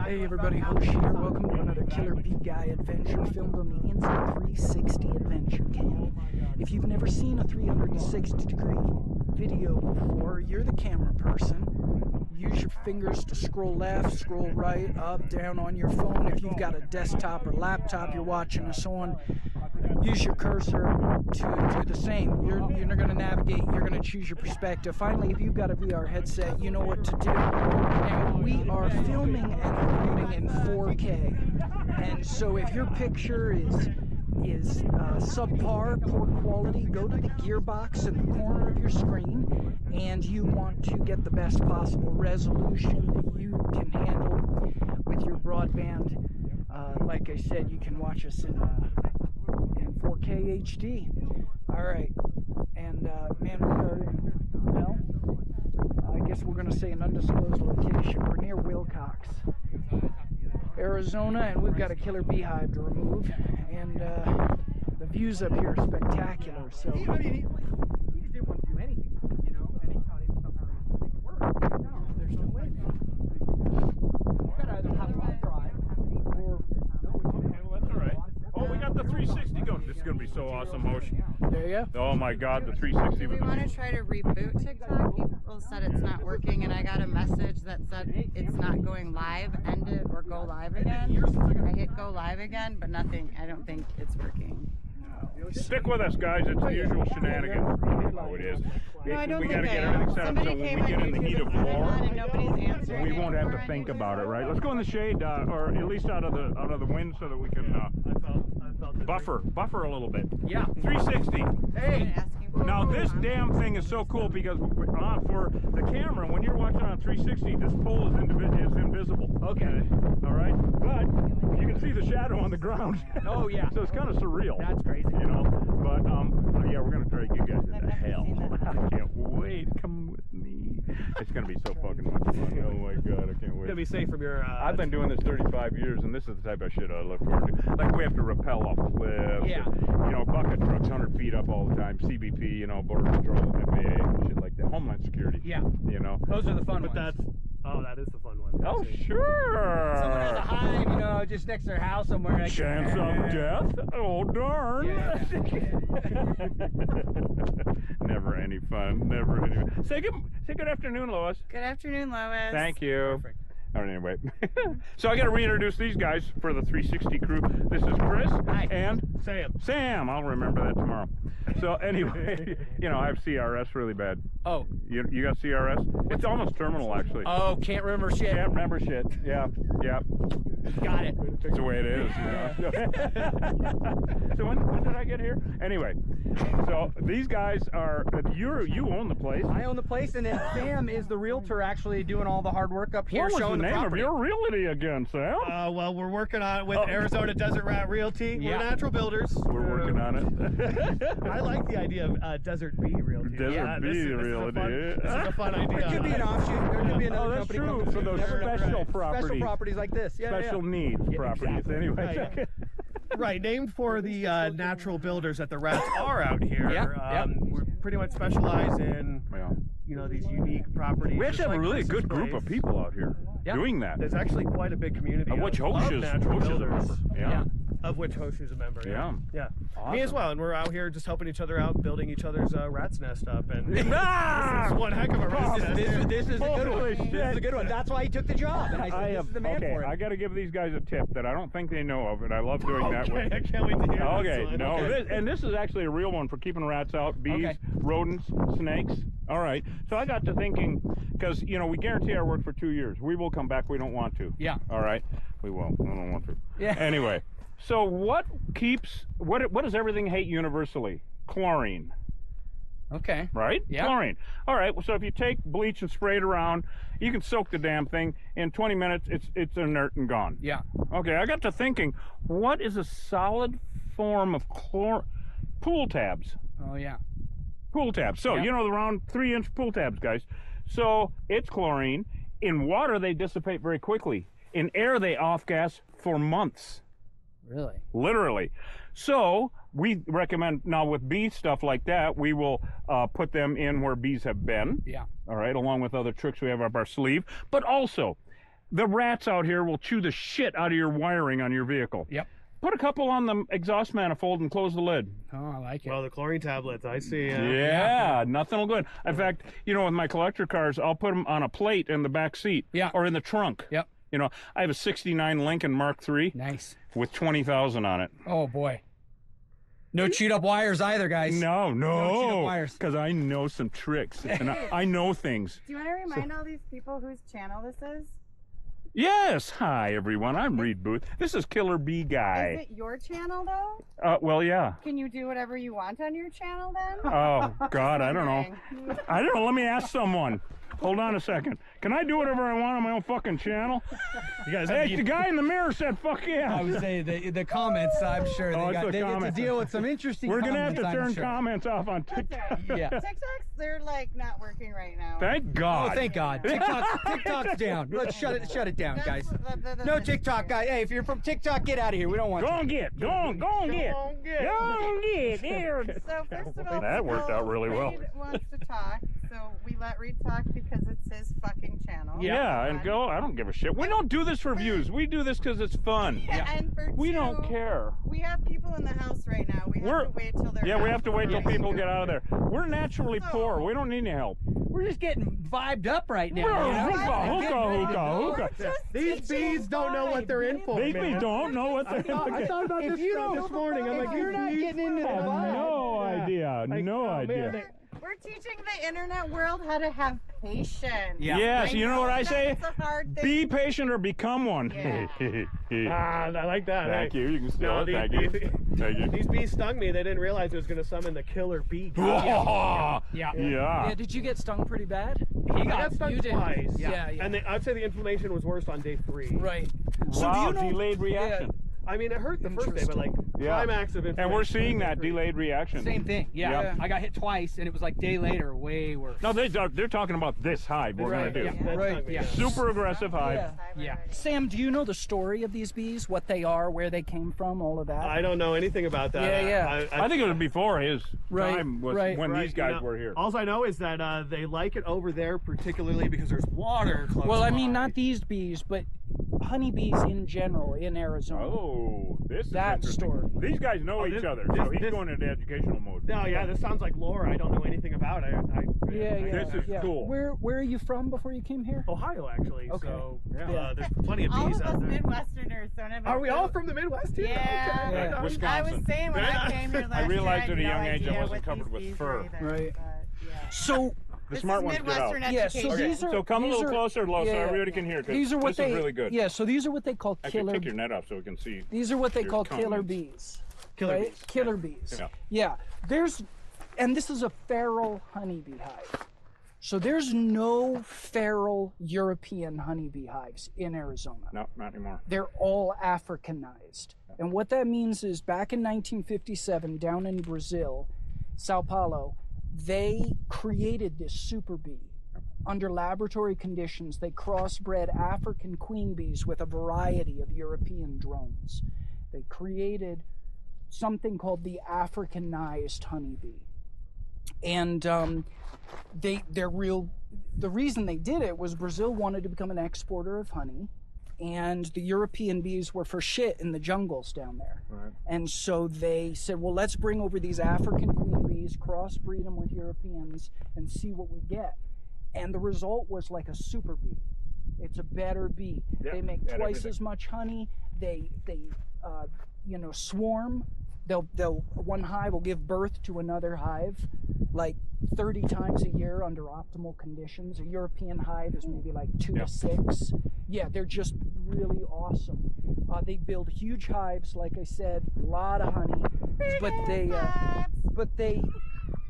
Hey everybody, Hosh here. Welcome to another Killer Bee Guy adventure filmed on the Insta 360 Adventure Cam. If you've never seen a 360-degree video before, you're the camera person. Use your fingers to scroll left, scroll right, up, down on your phone. If you've got a desktop or laptop you're watching us on, use your cursor to do the same. You're not going to navigate, you're going to choose your perspective. Finally, if you've got a VR headset, you know what to do. Now, we are filming and recording in 4K. And so if your picture is subpar, poor quality, go to the gearbox in the corner of your screen, and you want to get the best possible resolution that you can handle with your broadband. Like I said, you can watch us in 4K HD. All right, and man, we are, well, I guess we're going to say an undisclosed location. We're near Wilcox, Arizona, and we've got a killer beehive to remove, and the views up here are spectacular. So I mean, he just didn't want to do anything, you know, and he thought he was somehow going to make it work. No, there's no way. You've got to either have one drive or okay, well that's all right. Oh, we got the 360 going. This is going to be so awesome, Hosh. There you go. Oh my God, the 360. Do we want to try to reboot TikTok? People said it's not working, and I got a message that said it's not going live. End it or go live again. I hit go live again, but nothing. I don't think it's working. Stick with us, guys. It's the usual shenanigans. Oh, it is. No, I don't we think got to get everything set up so when we get in the heat of war, and nobody's answering. we won't have to think about it, right? Let's go in the shade, or at least out of the wind, so that we can buffer a little bit. Yeah. 360. Hey. Now this damn thing is so cool because for the camera, when you're watching on 360, this pole is invisible. Okay. All right. But you can see the shadow on the ground. Oh yeah. So it's kind of surreal. That's crazy. You know. But yeah, we're gonna drag you guys into hell. I can't wait. Come with me. It's gonna be so fucking much fun. Oh my God, I can't wait. Gonna be safe from your. I've been doing this 35 years, and this is the type of shit I look forward to. Like we have to rappel off cliffs. Yeah. And, you know, bucket trucks 100 feet up all the time. CBP, you know, Border Patrol, FAA, shit like that. Homeland Security. Yeah. You know. Those are the fun But ones. that is the fun one. Oh sure. Someone has a hive, you know, just next to their house somewhere. Like, Chance of death? Oh darn! Yeah. Never any fun. Never any. Say good afternoon, Lois. Good afternoon, Lois. Thank you. Perfect. All right, anyway, so I got to reintroduce these guys for the 360 crew. This is Chris. Hi. And Sam. Sam. I'll remember that tomorrow. So anyway, you know, I have CRS really bad. Oh. You got CRS? It's almost terminal, actually. Oh, can't remember shit. Can't remember shit. Yeah. Got it. It's the way it is. You know? So when did I get here? Anyway, so these guys are, you own the place. I own the place, and then Sam is the realtor actually doing all the hard work up here. What was showing the name property. of your realty again, Sam? Well, we're working on it with Arizona Desert Rat Realty. Yeah. We're natural builders. We're working on it. I like the idea of Desert Bee Realty. Desert Bee Realty. This is a fun idea. It could be an offshoot. There could be another that's company. true, come for those special properties. Special properties like this. Yeah, Special needs properties. exactly. Anyway. Right. Right, named for the natural builders that the rats are out here. Yeah, We pretty much specialize in, you know, these unique properties. We actually have a really Chris's good group place. of people out here doing that. There's actually quite a big community Of which of Hosh is natural a builders. member. Yeah. Of which Hosh is a member. Yeah. Yeah. Awesome. Me as well, and we're out here just helping each other out, building each other's rat's nest up, and Ah! this is one heck of a rat's nest. This is a good one. Holy This shit. is a good one. That's why he took the job. And I said, this is the man for it. I got to give these guys a tip that I don't think they know of, and I love doing that Okay, with. I can't wait to hear this Okay, one. no, Okay. this is actually a real one for keeping rats out, bees, Okay. rodents, snakes. All right, so I got to thinking, because, you know, we guarantee our work for 2 years. We will come back. We don't want to. Yeah. All right, we will. We don't want to. Yeah. Anyway, so what does everything hate universally? Chlorine. Okay. Right? Yeah. Chlorine. All right, well, so if you take bleach and spray it around, you can soak the damn thing. In 20 minutes, it's inert and gone. Yeah. Okay, I got to thinking, what is a solid form of pool tabs? Oh, yeah. Pool tabs. So, Yeah. you know, the round 3-inch pool tabs, guys. So, it's chlorine. In water, they dissipate very quickly. In air, they off-gas for months. Really? Literally. So we recommend, now with bee stuff like that, we will put them in where bees have been. Yeah. All right, along with other tricks we have up our sleeve. But also, the rats out here will chew the shit out of your wiring on your vehicle. Yep. Put a couple on the exhaust manifold and close the lid. Oh, I like it. Well, the chlorine tablets, I see. Yeah, nothing will go in. In fact, you know, with my collector cars, I'll put them on a plate in the back seat. Yeah. Or in the trunk. Yep. You know, I have a 69 Lincoln Mark III Nice. with 20,000 on it. Oh, boy. No chewed up wires either, guys. No, chewed up wires. because I know some tricks and I know things. Do you want to remind all these people whose channel this is? Yes, hi everyone. I'm Reed Booth. This is Killer Bee Is Guy. it your channel though? Well, yeah. Can you do whatever you want on your channel then? Oh God, I don't know. I don't know. Let me ask someone. Hold on a second. Can I do whatever I want on my own fucking channel? You guys, Hey, the guy in the mirror said, "Fuck yeah." I would say the comments, I'm sure Oh, it's the they get to comments. deal with some interesting We're gonna have comments, to I'm turn sure. comments off on TikTok. Yeah. TikToks, they're like not working right now. Thank God. Oh, thank God. TikTok's down. Let's shut it down, That's guys. the No TikTok, guy. Hey, if you're from TikTok, get out of here. We don't want Go you. and get. Go on get. Go on get. Here. So first of all, That worked out really well. Reed wants to talk, so we let Reed talk because it's his fucking channel. Yeah, and go. I don't give a shit. We don't do this for views. We do this because it's fun. Yeah. And for We two, don't care. We have people in the house right now. We have to wait till they're Yeah, we have to wait till out. people get out of there. We're naturally poor. We don't need any help. We're just getting vibed up right now. We're you know? hookah. These bees don't know what they're in for. These bees don't know what they're I thought about If this you don't- this morning. I'm if like, you're not these getting into the have vibe. no Yeah. idea. Like, No oh, idea. man, We're teaching the internet world how to have patience. Yeah. Yes, you know what I that say? It's a hard thing. Be patient or become one. I like that. Thank Hey. you. You can steal No, it. these- Thank you. these- Thank you. These bees stung me. They didn't realize it was going to summon the killer bee. Yeah. Yeah. Yeah, did you get stung pretty bad? I got stung you did. twice. Yeah, yeah. And I'd say the inflammation was worse on day 3. Right. So Wow, do you know, delayed reaction. I mean, it hurt the first day, but like Yeah. climax of inflammation. And we're seeing on that day 3. delayed reaction. Same thing. Yeah. Yeah. I got hit twice, and it was like day later, way worse. No, they're talking about this hive we're Right, going to do. That Right, stung me, yeah. Super aggressive hive. Yeah. Yeah. Sam, do you know the story of these bees? What they are, where they came from, all of that? I don't know anything about that. Yeah, I think it was before his Right, time was right. when these guys were here. All I know is that they like it over there, particularly because there's water close Well, I by. mean, not these bees, but honeybees in general in Arizona. Oh, this is That interesting. story. These guys know Oh, each this- other, this- so he's this- going into educational mode. No, yeah, this sounds like lore I don't know anything about. Yeah, yeah. This is yeah. cool. Where are you from before you came here? Ohio, actually. Okay. So Yeah. there's plenty of All bees of us out there. Midwesterners don't have. Are we all from the Midwest here? Yeah. Okay, Yeah. right on. Wisconsin. I was saying when I came here last realized year, at a I young had age no I idea wasn't what covered these with bees fur. were either, Right. but, yeah. So The This smart is ones get out. Midwestern yeah, so education. these are So come a these little are- closer, Lo, so yeah, everybody can hear. 'Cause These are what this they is really good. Yeah, so these are what they call Actually, killer. take your net off so we can see. These are what they your call killer comments. bees. Killer right? bees. Killer bees. Yeah. Yeah. And this is a feral honeybee hive. So there's no feral European honeybee hives in Arizona. No, not anymore. They're all Africanized. And what that means is back in 1957, down in Brazil, Sao Paulo, they created this super bee. Under laboratory conditions, they crossbred African queen bees with a variety of European drones. They created something called the Africanized honeybee. And the reason they did it was Brazil wanted to become an exporter of honey, and the European bees were for shit in the jungles down there. Right. And so they said, well, let's bring over these African queen bees, crossbreed them with Europeans, and see what we get. And the result was like a super bee. It's a better bee. Yeah, they make got twice everything. as much honey. They swarm. They'll one hive will give birth to another hive like 30 times a year under optimal conditions. A European hive is maybe like 2 Yeah. to 6. Yeah, they're just really awesome. They build huge hives, like I said, a lot of honey, but they,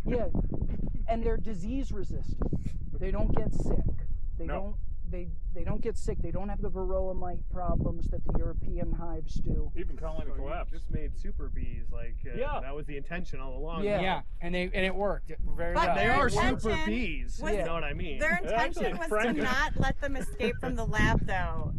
yeah, and they're disease resistant. They don't get sick. They don't get sick. They don't have the varroa mite problems that the European hives do. Even colony So you collapse. just made super bees, like Yeah. that was the intention all along. Yeah. Yeah, and it worked very But well. They Their are intention super bees. was- You know what I mean? Their intention actually, was Frank- to not let them escape from the lab, though.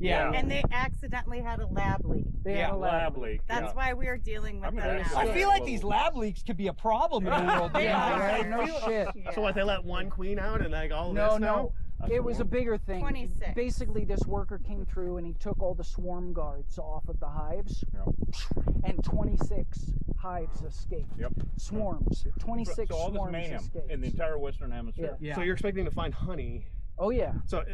Yeah. And they accidentally had a lab leak. They Yeah, have a lab. Lab leak. That's yeah. why we are dealing with I'm them gonna now. ask I Yeah. feel like these lab leaks could be a problem in the world. They Yeah, are. right, no shit. Yeah. So what? They let one queen out and like all No, this now? no. It was a bigger thing. 26. Basically, this worker came through and he took all the swarm guards off of the hives, and 26 hives escaped. Yep. Swarms. 26 So all this swarms mayhem escaped. in the entire Western Hemisphere. Yeah. So you're expecting to find honey. Oh yeah. So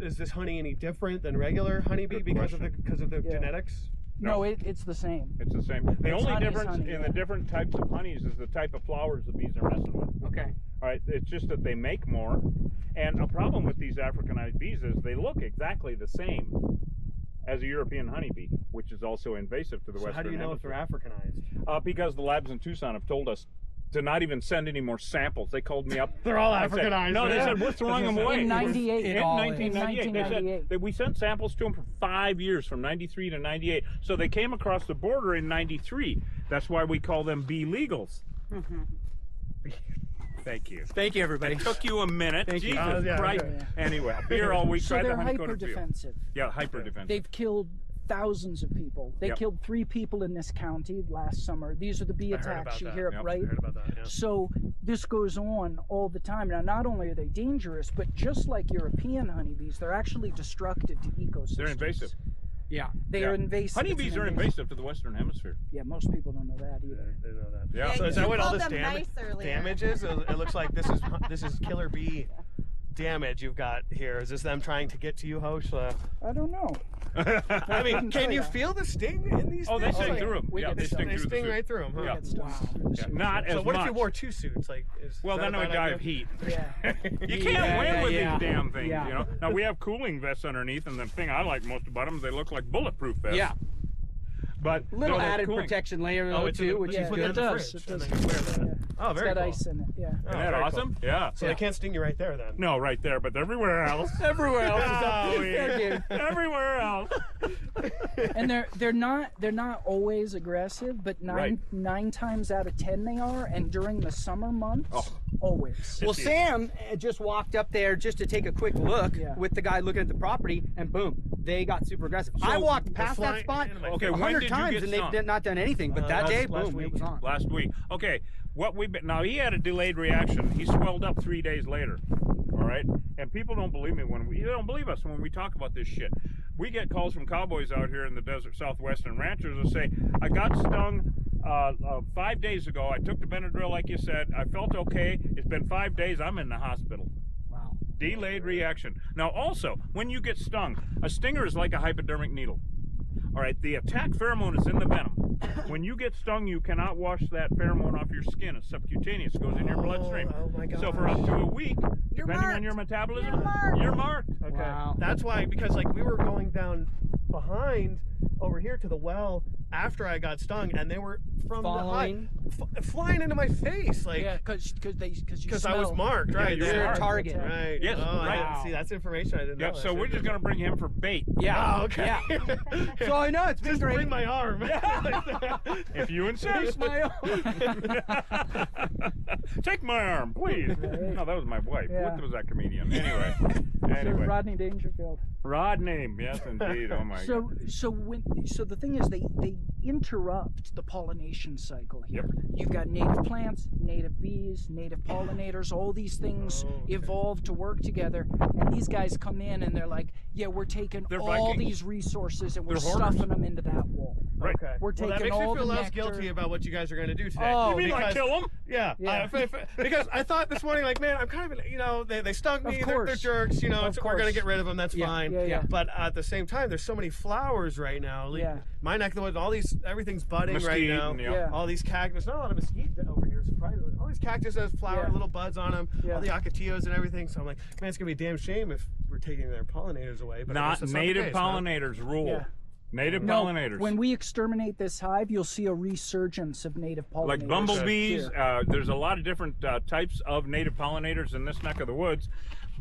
is this honey any different than regular honeybee Good because of the Yeah. genetics? No, it's the same. It's the same. The only honey's difference honey, in yeah. the different types of honeys is the type of flowers the bees are messing with. Okay. All right, it's just that they make more. And a problem with these Africanized bees is they look exactly the same as a European honeybee, which is also invasive to the Western How do you know if Hemisphere. they're Africanized? Because the labs in Tucson have told us to not even send any more samples. They called me up. They're all and said, Africanized. No, they yeah. said, we're throwing them away. In 98. In all is. 1998. They said that we sent samples to them for 5 years, from 93 to 98. So they came across the border in 93. That's why we call them bee legals. Thank you. Thank you, everybody. It took you a minute. Thank you. Jesus Yeah, Christ. okay. Anyway, here all week. So Tried the they're honey-coated field. hyper-defensive. Yeah, hyper-defensive. They've killed thousands of people. They Yep. killed 3 people in this county last summer. These are the bee I heard attacks about you that. hear, Yep. right? I heard about that. Yeah. So this goes on all the time. Now, not only are they dangerous, but just like European honeybees, they're actually destructive to ecosystems. They're invasive. Yeah. They are invasive. Honeybees It's are an invasive to the Western Hemisphere. Yeah, most people don't know that either. They know that. Yeah. So is that you what all called this them nice earlier. damage is? It looks like this is killer bee damage you've got here. Is this them trying to get to you, Hosh? I don't know. I mean, couldn't can tell you ya. feel the sting in these Oh, they things? sting yeah. through them. We Yeah, get they stung. sting They through the sting suit. right through them, huh? We get stung through the Yeah, suit. not as So what much. if you wore 2 suits? Like, Well, is then that I a would bad die idea? of heat. Yeah. You can't win with yeah. these damn things, Yeah. you know. Now we have cooling vests underneath, and the thing I like most about them is they look like bulletproof vests. Yeah. But Little no, they're added cooling. protection layer Oh, though, it's in too, the- which you is put it in good. the does, fridge, it and does. then you wear that. Yeah. Oh, It's very got cool. ice in it. Yeah. Isn't that very cool. awesome? Yeah. So they can't sting you right there then. No, right there, but everywhere else. Everywhere else is up. Oh, Fair yeah. game. Everywhere else. And they're not always aggressive, but nine times out of 10 they are. And during the summer months, always. Well, Sam just walked up there just to take a quick look Yeah. with the guy looking at the property, and boom, they got super aggressive. I walked past that flying spot into my Okay, when 100 did you times, get and stung? they've not done anything. But that day, last boom, week. it was on. Last week. Okay, what we now he had a delayed reaction. He swelled up 3 days later. All right, and people don't believe me they don't believe us when we talk about this shit. We get calls from cowboys out here in the desert Southwest and ranchers that say, "I got stung 5 days ago. I took the Benadryl like you said. I felt okay. It's been 5 days. I'm in the hospital." Wow. Delayed reaction. Now, also, when you get stung, a stinger is like a hypodermic needle. All right, the attack pheromone is in the venom. When you get stung, you cannot wash that pheromone off your skin. It's subcutaneous. It goes in your bloodstream. Oh my god. So for up to a week, You're depending on marked. your metabolism, You're marked. Okay. Wow. That's why, because like we were going down behind over here to the well after I got stung, and they were from Following? the high, flying into my face, like Yeah, because I was marked, right? you're You're a marked. target. Right. Yes, Oh, I right. didn't see, that's information I didn't know. Yep, so we're just going to bring him for bait. Yeah. Oh, okay. Yeah. So I know it's been Just great. bring my arm. If you insist. my own. Take my arm, please. No, that was my wife. Yeah. What was that comedian? Anyway. So Anyway. Rodney Dangerfield. Rodney. Yes, indeed. Oh, my God. So the thing is, they interrupt the pollination cycle here. Yep. You've got native plants, native bees, native pollinators. All these things evolve to work together, and these guys come in and they're like, "Yeah, we're taking They're all Vikings. these resources and we're They're hoarders. stuffing them into that wall." Right. Okay. We're Well, that taking makes me all feel the less nectar. guilty about what you guys are going to do today. Oh, You mean like Because- kill him? Yeah, Yeah. Because I thought this morning, like, man, I'm kind of, they stung me, Of they're course. jerks, Of we're course. gonna get rid of them, that's Yeah, fine. yeah. But at the same time, there's so many flowers right now. Like, Yeah. my neck of the woods, everything's budding right Mesquite now. and, Yeah. All these cactus, not a lot of mesquite over here, surprisingly. All these cactus has flower, Yeah. little buds on them, Yeah. all the ocotillos and everything. So I'm like, man, it's gonna be a damn shame if we're taking their pollinators away. But I guess Not that's the native case, huh? pollinators rule. Yeah. Native No, pollinators. when we exterminate this hive, you'll see a resurgence of native pollinators. Like bumblebees, here. there's a lot of different types of native pollinators in this neck of the woods,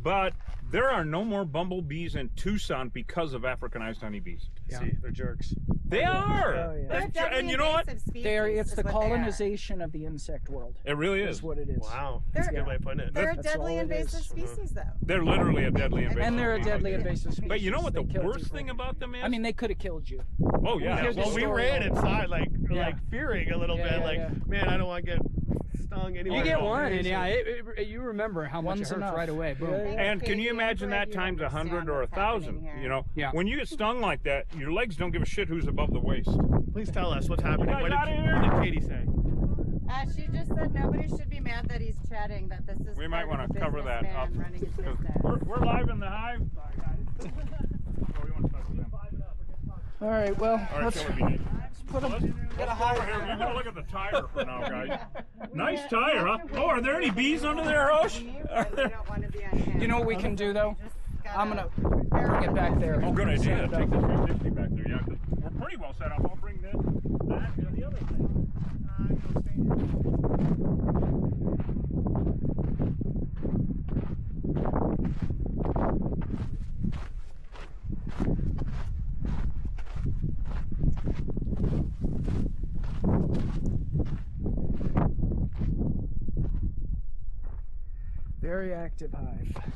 but there are no more bumblebees in Tucson because of Africanized honeybees. Yeah. See, they're jerks. They are. Oh, yeah. They're a deadly And you know what? invasive species It's is the what they are. colonization of the insect world. It really Is is. what it is. Wow, that's a They're- good way of putting it. They're a That's deadly all it invasive is. species, though. They're literally a deadly invasive And they're a species. deadly invasive species. But you know what the They kill worst people. thing about them is? I mean, they could have killed you. oh yeah. here's the Well, we story ran of- inside, Yeah. like fearing a little Yeah, bit, yeah, like, yeah. man, I don't want to get stung stung anyway. You get Oh, one, and amazing. yeah, you remember how much One's it hurts enough. right away. Boom. Yeah. And can you Katie, imagine that you times understand 100 or what's happening 1,000? here. You know, Yeah. when you get stung like that, your legs don't give a shit who's above the waist. Please tell us what's happening. guys What outta here? did Katie say? She just said nobody should be mad that he's chatting, that this is We might want to cover that up. running his business. We're live in the hive. Oh, we want to talk to them. All right, well, All right, let's Killer Bee Nation. put Let's them. go over here. We're gonna look at the tire for now, guys. Nice tire, huh? Oh, are there any bees under there, Hosh? You know what we can do though? I'm gonna bring it back there. Oh, good idea. Set it Take up. this 360 back there, yeah. 'Cause we're pretty well set up. I'll bring this, that, and the other thing. Very active hive.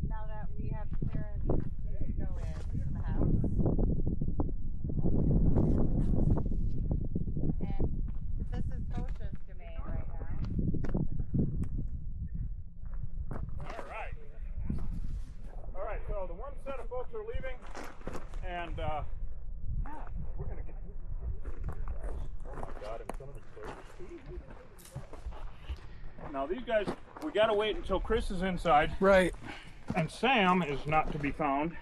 Now that we have clearance to go in the house. And this is Hosha's domain right now. All right, so the one set of folks are leaving, and we're going to get... Oh my God, I'm son of a bitch. Now these guys, we got to wait until Chris is inside, Right. and Sam is not to be found,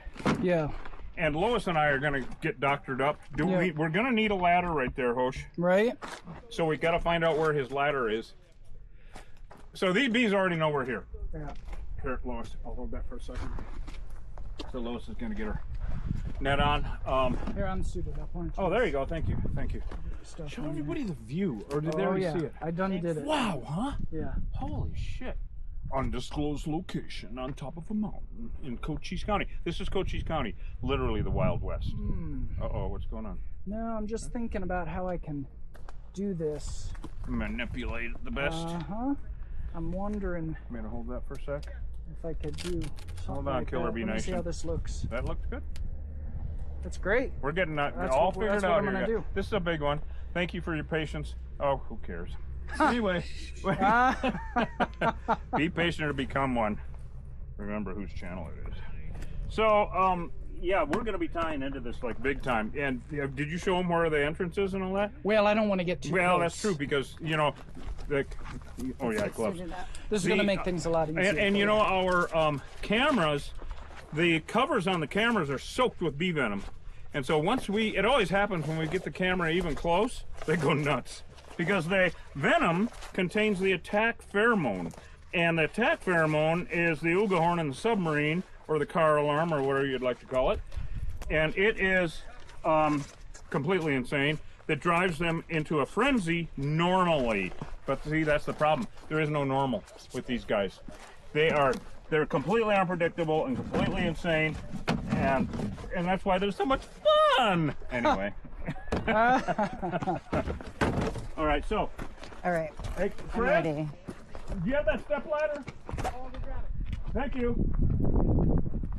Yeah. and Lois and I are going to get doctored up. We're going to need a ladder right there, Hosh. Right. So we got to find out where his ladder is. So these bees already know we're here. Yeah. Here, Lois, I'll hold that for a second. So Lois is going to get her net on. Here, I'm suited up. Why don't you Oh, there you go. Thank you. Thank you. stuff Show on there? everybody the view, or did they Oh already yeah, see it? I done did it. Wow, huh? Yeah. Holy shit. Undisclosed location on top of a mountain in Cochise County. This is Cochise County, literally the Wild West. Uh-oh, what's going on? No, I'm just thinking about how I can do this. Manipulate it the best. Uh-huh. I'm wondering I'm gonna hold that for a sec. if I could do something Hold on, like Killer that. Bee Let me see Nation. how this looks. That looks good. That's great. We're getting that That's all what- figured that's what out I'm here. gonna guys. do. This is a big one. Thank you for your patience. Oh, who cares? Anyway, be patient or become one. Remember whose channel it is. So, yeah, we're going to be tying into this like big time. And did you show them where the entrance is and all that? Well, I don't want to get too Well, close. that's true because, you know, oh yeah, gloves. This is going to make things a lot easier. And you for know, our cameras, the covers on the cameras are soaked with bee venom. And so once it always happens when we get the camera even close, they go nuts. Because the venom contains the attack pheromone. And the attack pheromone is the Uga horn in the submarine, or the car alarm, or whatever you'd like to call it. And it is completely insane. That drives them into a frenzy normally. But see, that's the problem. There is no normal with these guys. They're completely unpredictable and completely insane. And that's why they're so much fun. Anyway. All right, so. All right, Hey, I'm Fred, ready. do you have that step ladder? Thank you.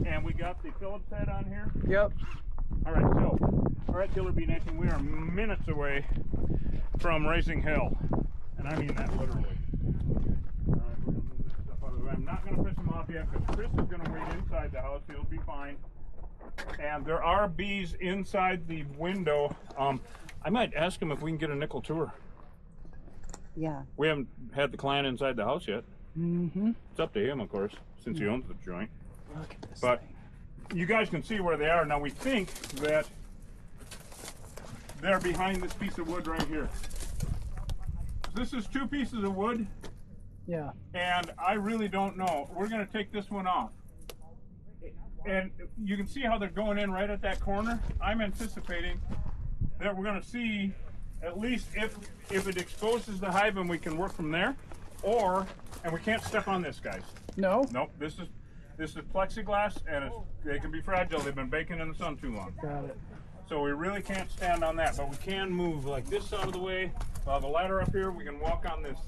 And we got the Phillips head on here. Yep. All right, Killer Bee Nation, we are minutes away from raising hell. And I mean that literally. All right, we're going to move this stuff out of the way. I'm not going to piss him off yet because Chris is going to wait inside the house. He'll be fine. And there are bees inside the window. I might ask him if we can get a nickel tour. Yeah. We haven't had the client inside the house yet. Mm-hmm. It's up to him, of course, since he owns the joint. Look at this But thing. you guys can see where they are. Now we think that they're behind this piece of wood right here. This is 2 pieces of wood, Yeah. and I really don't know. We're going to take this one off. And you can see how they're going in right at that corner. I'm anticipating that we're going to see at least if it exposes the hive and we can work from there, and we can't step on this, guys. No? Nope, this is, This is plexiglass, and they can be fragile. They've been baking in the sun too long. Got it. So we really can't stand on that, but we can move like this out of the way. The ladder up here, we can walk on this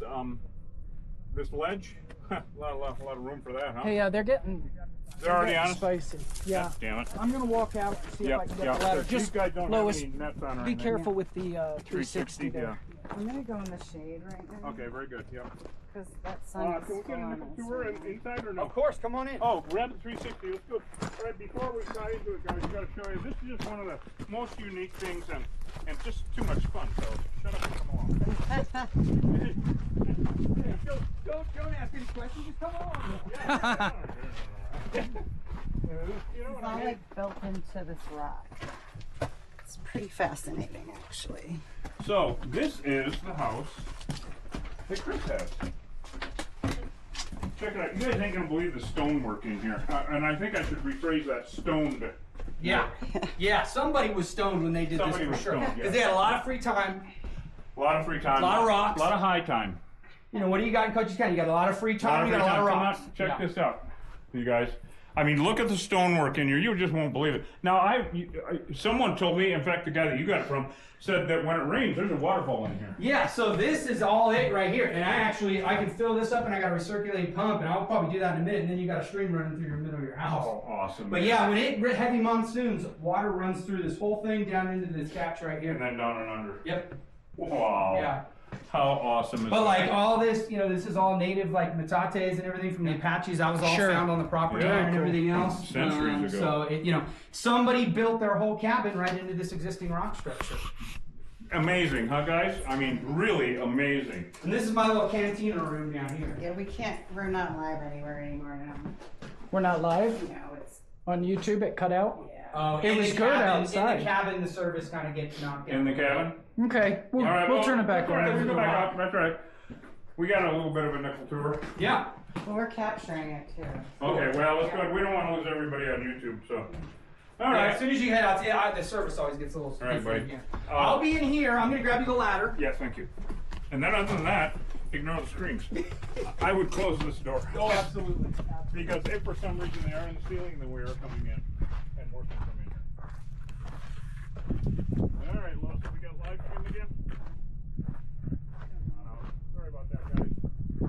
this ledge. a lot of room for that, huh? Hey, They're already on us? spicy. Yeah. Damn it. I'm gonna walk out and see if I can get the ladder. These Just guys don't Lois, have any nets on or be anything. careful with the 360 there. Yeah. I'm gonna go in the shade right now. Okay, very good. Yeah. Because that sun is Can we get a on nickel us. tour inside or no? Of course, come on in. Oh, grab the 360. Let's go. All right, before we dive into it, guys, I got to show you. This is just one of the most unique things, and just too much fun. So shut up and come along. Don't ask any questions. Just come along. You know It's what all I mean? like built into this rock. It's pretty fascinating, actually. So this is the house that Chris has. Check it out. You guys ain't gonna believe the stonework in here, and I think I should rephrase that. Stoned. Yeah. Yeah, somebody was stoned when they did Somebody this was for sure. stoned, yeah. Because they had a lot of free time. A lot of free time. A lot of rocks. A lot of high time. You know, what do you got in Coach's County? You got a lot of free A lot time, of you free got a lot time. of Come rocks. on, check Yeah. this out, you guys. I mean, look at the stonework in here. You just won't believe it. Now, someone told me, in fact, the guy that you got it from, said that when it rains, there's a waterfall in here. Yeah, so this is all it right here. And I can fill this up and I got a recirculating pump, and I'll probably do that in a minute, and then you got a stream running through your middle of your house. Oh, awesome. But yeah, when it heavy monsoons, water runs through this whole thing down into this catch right And here. then down and under. Yep. Wow. Yeah. How awesome is But that? like all this, you know, this is all native, like metates and everything from the Apaches. That was all Sure. found on the property Yeah, and cool. everything else. Centuries ago. So it, you know, somebody built their whole cabin right into this existing rock structure. Amazing, huh, guys? I mean, really amazing. And this is my little cantina room down here. Yeah, we're not live anywhere anymore now. We're not live No, it's, on YouTube at Cutout. yeah. Oh, It in was the good cabin, outside. In the cabin, the service kind of gets knocked down. In the cabin? Okay, we'll, All right, we'll well, turn it back that's all right, on. we go back up. That's right. We got a little bit of a nickel tour. Yeah. Well, we're capturing it too. Okay, well, let's go. We don't want to lose everybody on YouTube, so. All Yeah, right. as soon as you head out, yeah, the service always gets a little. All right, buddy. Yeah. I'll be in here. I'm gonna grab you the ladder. Yes, thank you. And then other than that, ignore the screams. I would close this door. Oh, absolutely. Because if for some reason they are in the ceiling, then we are coming in and working from in here. All right, Lois, we got live stream again? Sorry about that, guys. We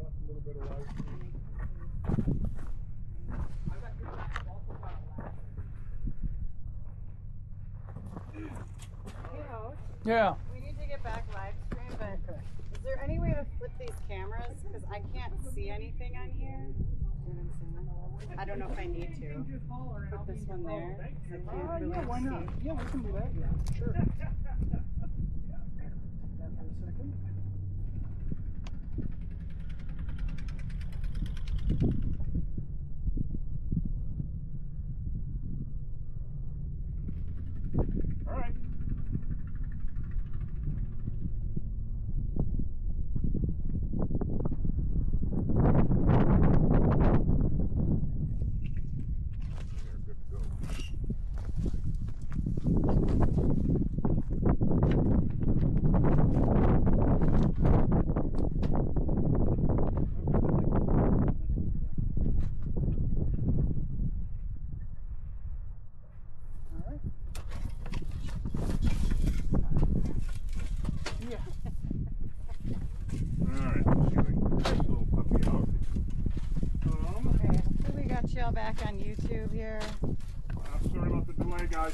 lost a little bit of live stream. Yeah. We need to get back live stream, but is there any way to flip these cameras? Because I can't see anything on here. You know what I'm saying? I don't know if I need to. Put this one there. 'Cause I can't really Yeah, why not? see. Yeah, we can do that. Yeah, sure. That for a second. All right. Okay, hopefully we got y'all back on YouTube here. Sorry about the delay, guys.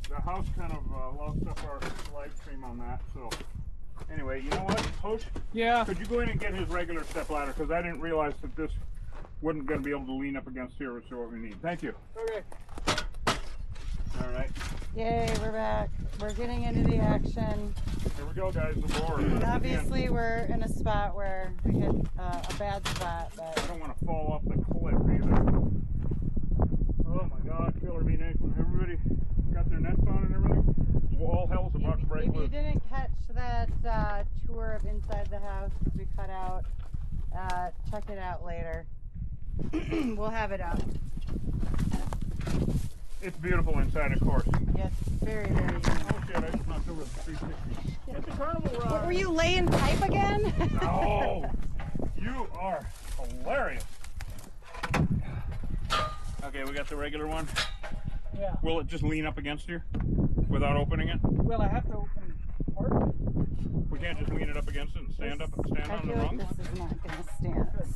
The house kind of lost up our live stream on that. So, anyway, you know what, Host? Yeah. Could you go in and get his regular step ladder? Because I didn't realize that this wasn't going to be able to lean up against here, which is what we need. Thank you. Okay. All right. Yay, we're back. We're getting into the action. Here we go, guys. The board. And obviously we're in a spot where we hit a bad spot, I but don't want to fall off the cliff either. Oh my God, Killer Bee Nation. Everybody got their nets on and everything? Well, all hell's about to break if you loose. didn't catch that tour of inside the house that we cut out, check it out later. We'll have it up. It's beautiful inside, of course. Yes, very, very unique. Oh shit, I just knocked over the 360. It's a carnival ride. What, were you laying pipe again? No! You are hilarious. Okay, we got the regular one. Yeah. Will it just lean up against you without opening it? Well, I have to open part of it. We can't just lean it up against it and stand I on the feel like rungs? this is not gonna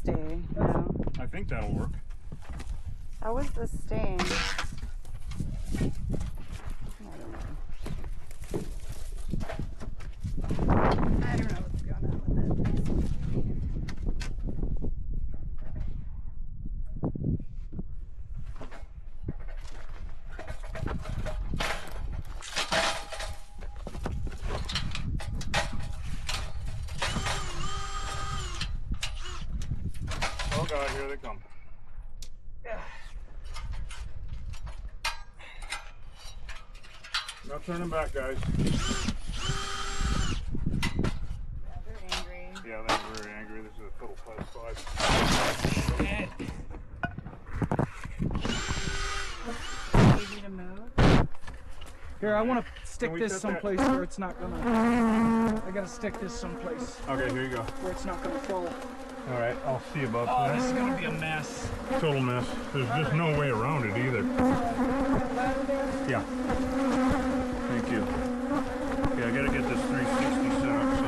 stay. No. I think that'll work. How was this staying? I don't know what's going on with it. Oh God, here they come. Not turning back, guys. Yeah, they're angry. Yeah, they're very angry. This is a total +5. Easy to move. Here, I want to stick Can we this set that- someplace where it's not gonna. I gotta stick this someplace Okay, here you go. where it's not gonna fall. All right, I'll see about Oh, this that. is gonna be a mess. Total mess. There's just no way around it either. Yeah. Thank you. Yeah, I gotta get this 360 set up so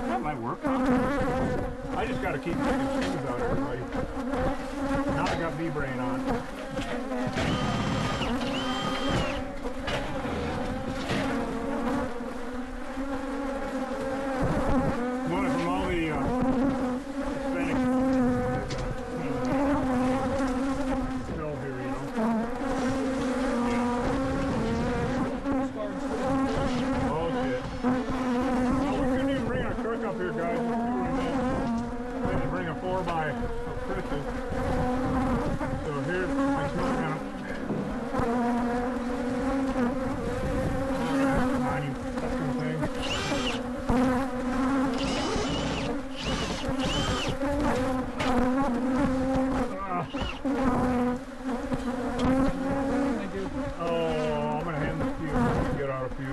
that might work. I just gotta keep making screws out, everybody. Now I got B-brain on. One from all the Hispanic still here, you know. Oh shit. Well, we couldn't even bring our truck up here, guys. We had to bring a 4x of Chris's. So here's my truck now. Come on, you fucking thing. Oh, I'm gonna hand this to you. Get out a few.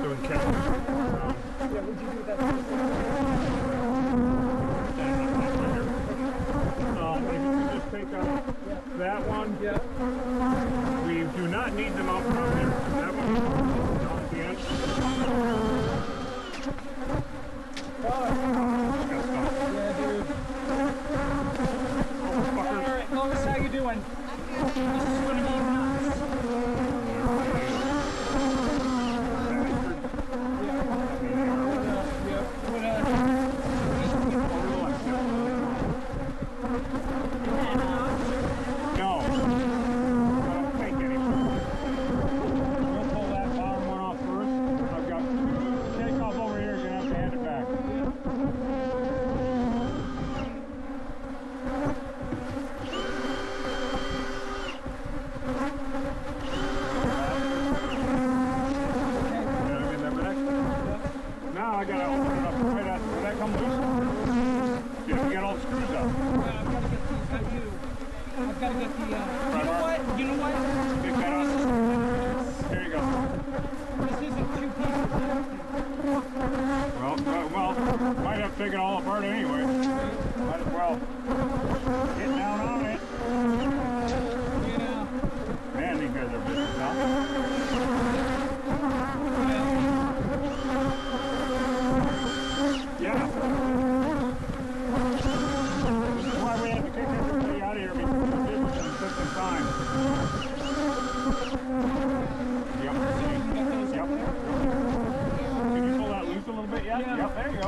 Doing catches. Yeah, would you do that? If you just take out that one. Yeah. We do not need them out from here. That one is down at the end. Got stuff. Yeah, dude. Fuckers. All right, Lois, how you doing? This is gonna be nuts. No. I don't think any. We'll pull that bottom one off first. I've got take off over here. You're gonna have to hand it back. Gotta get that back. Now I gotta open it up right at where that comes loose. You have to get all the screws up. I've got to get the, Right arm. you know what? Pick that up. There you go. This isn't two pieces. Well, might have to take it all apart anyway. Might as well get down on it. Yeah. Man, these guys are business now. Yeah. This is why we had to kick everybody out of here because we did this and took some time. Yep. Yep. Can you pull that loose a little bit yet? Yeah. Yep, there you go.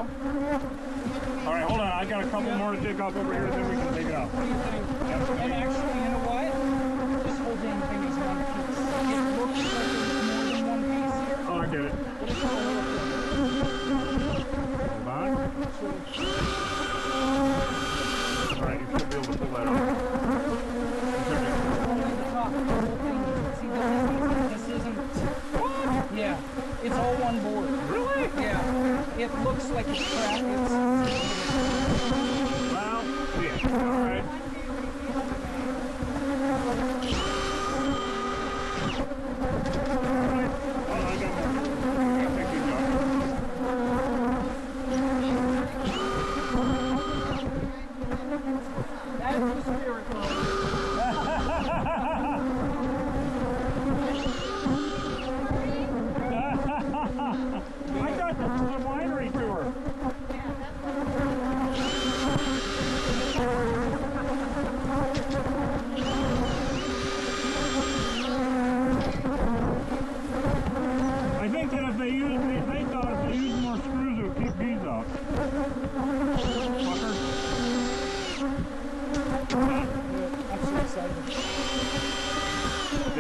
All right, hold on. I got a couple more to take off over here, then we can take it off. And actually, you know what? This whole damn thing is one piece. It looks like there's more than one piece here. Oh, I get it. But it's all over. Hold on. All right, you should be able to pull that off. This isn't. Yeah, it's all one board. Really? Yeah, it looks like it's crap. Well, yeah. All right. Oh, I got more. Thank you, Doc. That is just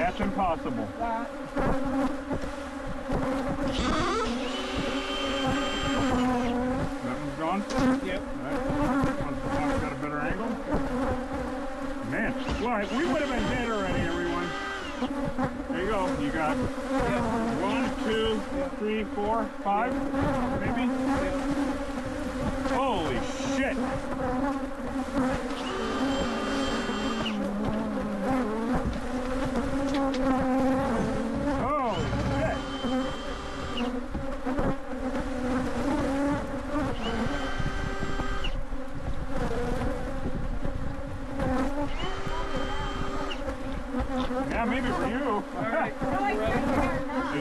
That's impossible. Nothing's gone? Yep. Alright. Got a better angle? Man, well, we would have been dead already, everyone. There you go. You got 1, 2, 3, 4, 5, maybe? Holy shit! Holy shit! Yeah, maybe for you. Alright. Did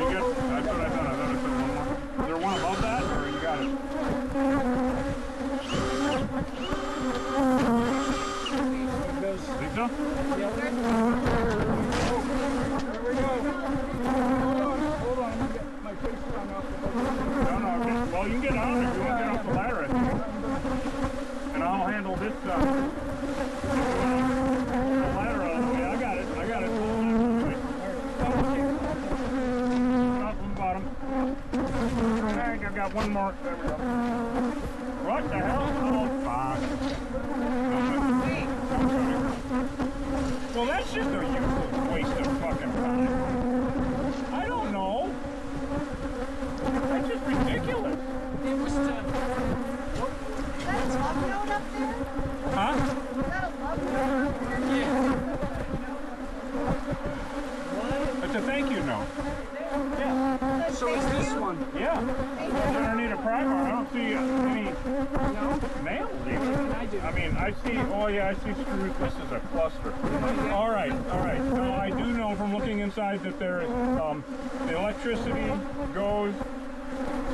you get? That's what I thought. I thought I said one more. Is there one above that, or you got it? Think so? There we go. Hold on. Let me get my face down off the hook. No, okay. Well, you can get on if you want to get off the ladder, I think. And I'll handle this stuff. The ladder out of the way. I got it. Up from the bottom. Alright, I've got one more. There we go. What the hell? Oh, fuck. Well, that's just a useless waste of fucking time. I don't know. That's just ridiculous. It was Is that a love note up there? Huh? Is that a love note up there? yeah. It's a thank you note. Yeah. So it's this one. Yeah. You're gonna need a primer. I don't see any nails even. I mean, I see, oh yeah, I see screws. This is a cluster. All right. So I do know from looking inside that there is, the electricity goes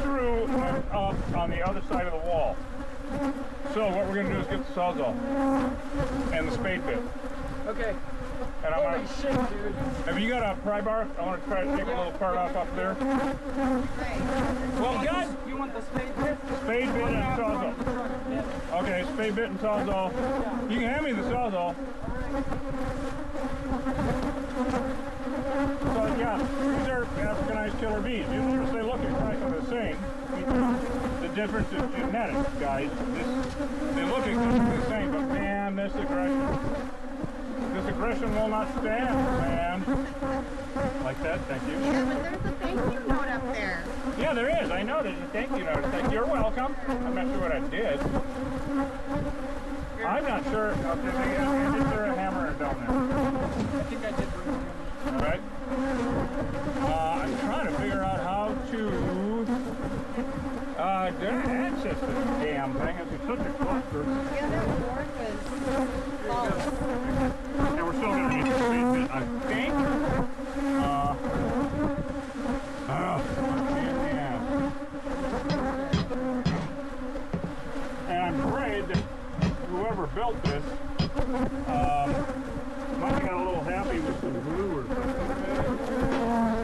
through and up on the other side of the wall. So what we're gonna do is get the sawzall and the spade bit. Okay. And I'm Holy gonna, shit, dude. have you got a pry bar? I want to try to take a little part off up there. Well, God, you want the spade bit? Spade bit and sawzall. Yeah. Okay, spade bit and sawzall. You can hand me the sawzall. So yeah, these are Africanized killer bees. You notice they look exactly the same. The difference is genetics, guys. They look exactly the same, but man, this aggression will not stand, man. Like that, thank you. Yeah, but there's a thank you note up there. Yeah, there is. I know there's a thank you note. Thank you. You're welcome. I'm not sure what I did. I'm not sure. Okay, is there a hammer down there? I think I did bring it. All right. I'm trying to figure out how to access this damn thing. It's such a cluster. The other board was false. And we're still going to need to space it, I think. And I'm afraid that whoever built this might have got a little happy with some glue or something.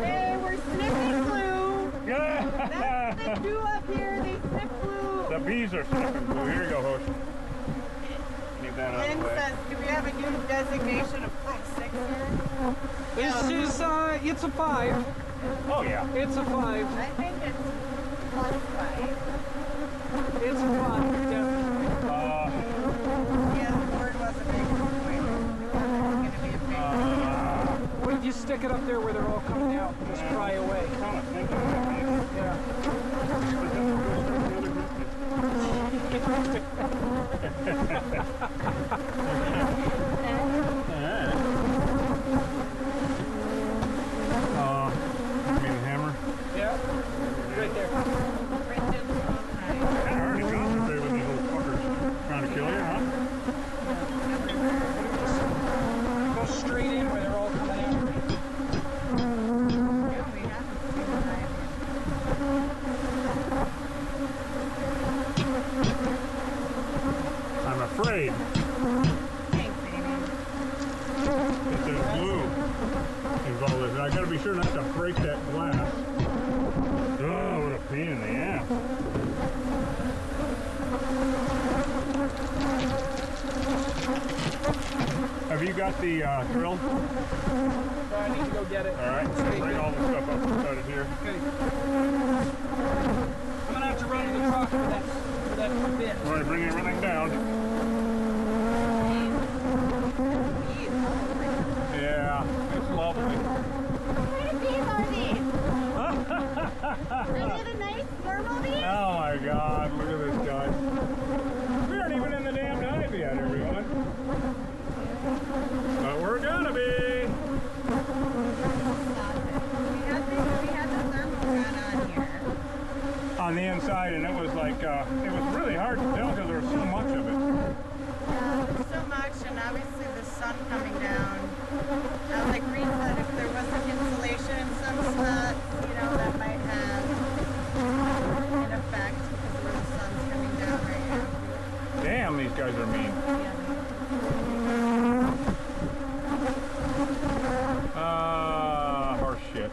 Hey, we're sniffing glue. Yeah. That's what they do up here. They sniff glue. The bees are sniffing glue. Here you go, Hosh. Need that out of Lynn the way. says, do we have a new designation of +6 here? This is, it's a 5. Oh, yeah. It's a 5. I think it's +5. It's a 5, definitely. Yeah, the word wasn't making a point. It's going to be a pain. Wait, you stick it up there where they're all coming out and just fry away. Kind of thinking about it. Yeah. You mean the hammer? Yeah. Right there. I already concentrated with these little fuckers trying to kill you, huh? Go straight in where they're all coming out. Yeah, we have to see what I have. I'm afraid Thanks, Amy. that there's glue involved with it. I gotta be sure not to break that glass. Oh, what a pain in the ass. Have you got the drill? I need to go get it. All right, bring all the stuff up inside of here. Okay. I'm gonna have to run to the truck for that bit. All right, bring everything down. Yeah, it's lovely. What kind of bees are these? Are they the nice normal bees? Oh my God, look at this guy. We aren't even in the damn hive yet, everyone. But we're gonna be. We had the thermal gun on here. On the inside, and it was like, it was really hard to tell because there was so much of it. Yeah, there's so much, and obviously the sun coming down. Like Reed said, if there was an insulation in some spots, you know, that might have an effect because of where the sun's coming down right now. Damn, these guys are mean. Horse shit.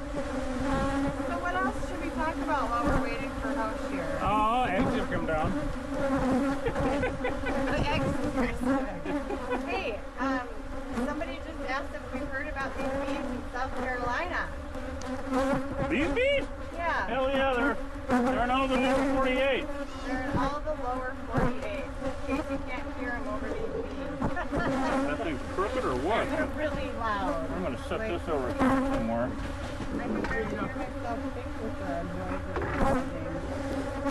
So what else should we talk about while we're waiting for house here? Oh, eggs have come down. The eggs. Hey, somebody just asked if we've heard about these bees in South Carolina. These bees? Yeah. Hell yeah, they're in all the lower 48. They're in all the lower 48. In case you can't hear them over these bees. That thing's crooked or what? They're really loud. I'm gonna set this over here somewhere. I can barely hear myself think with the noise of the building.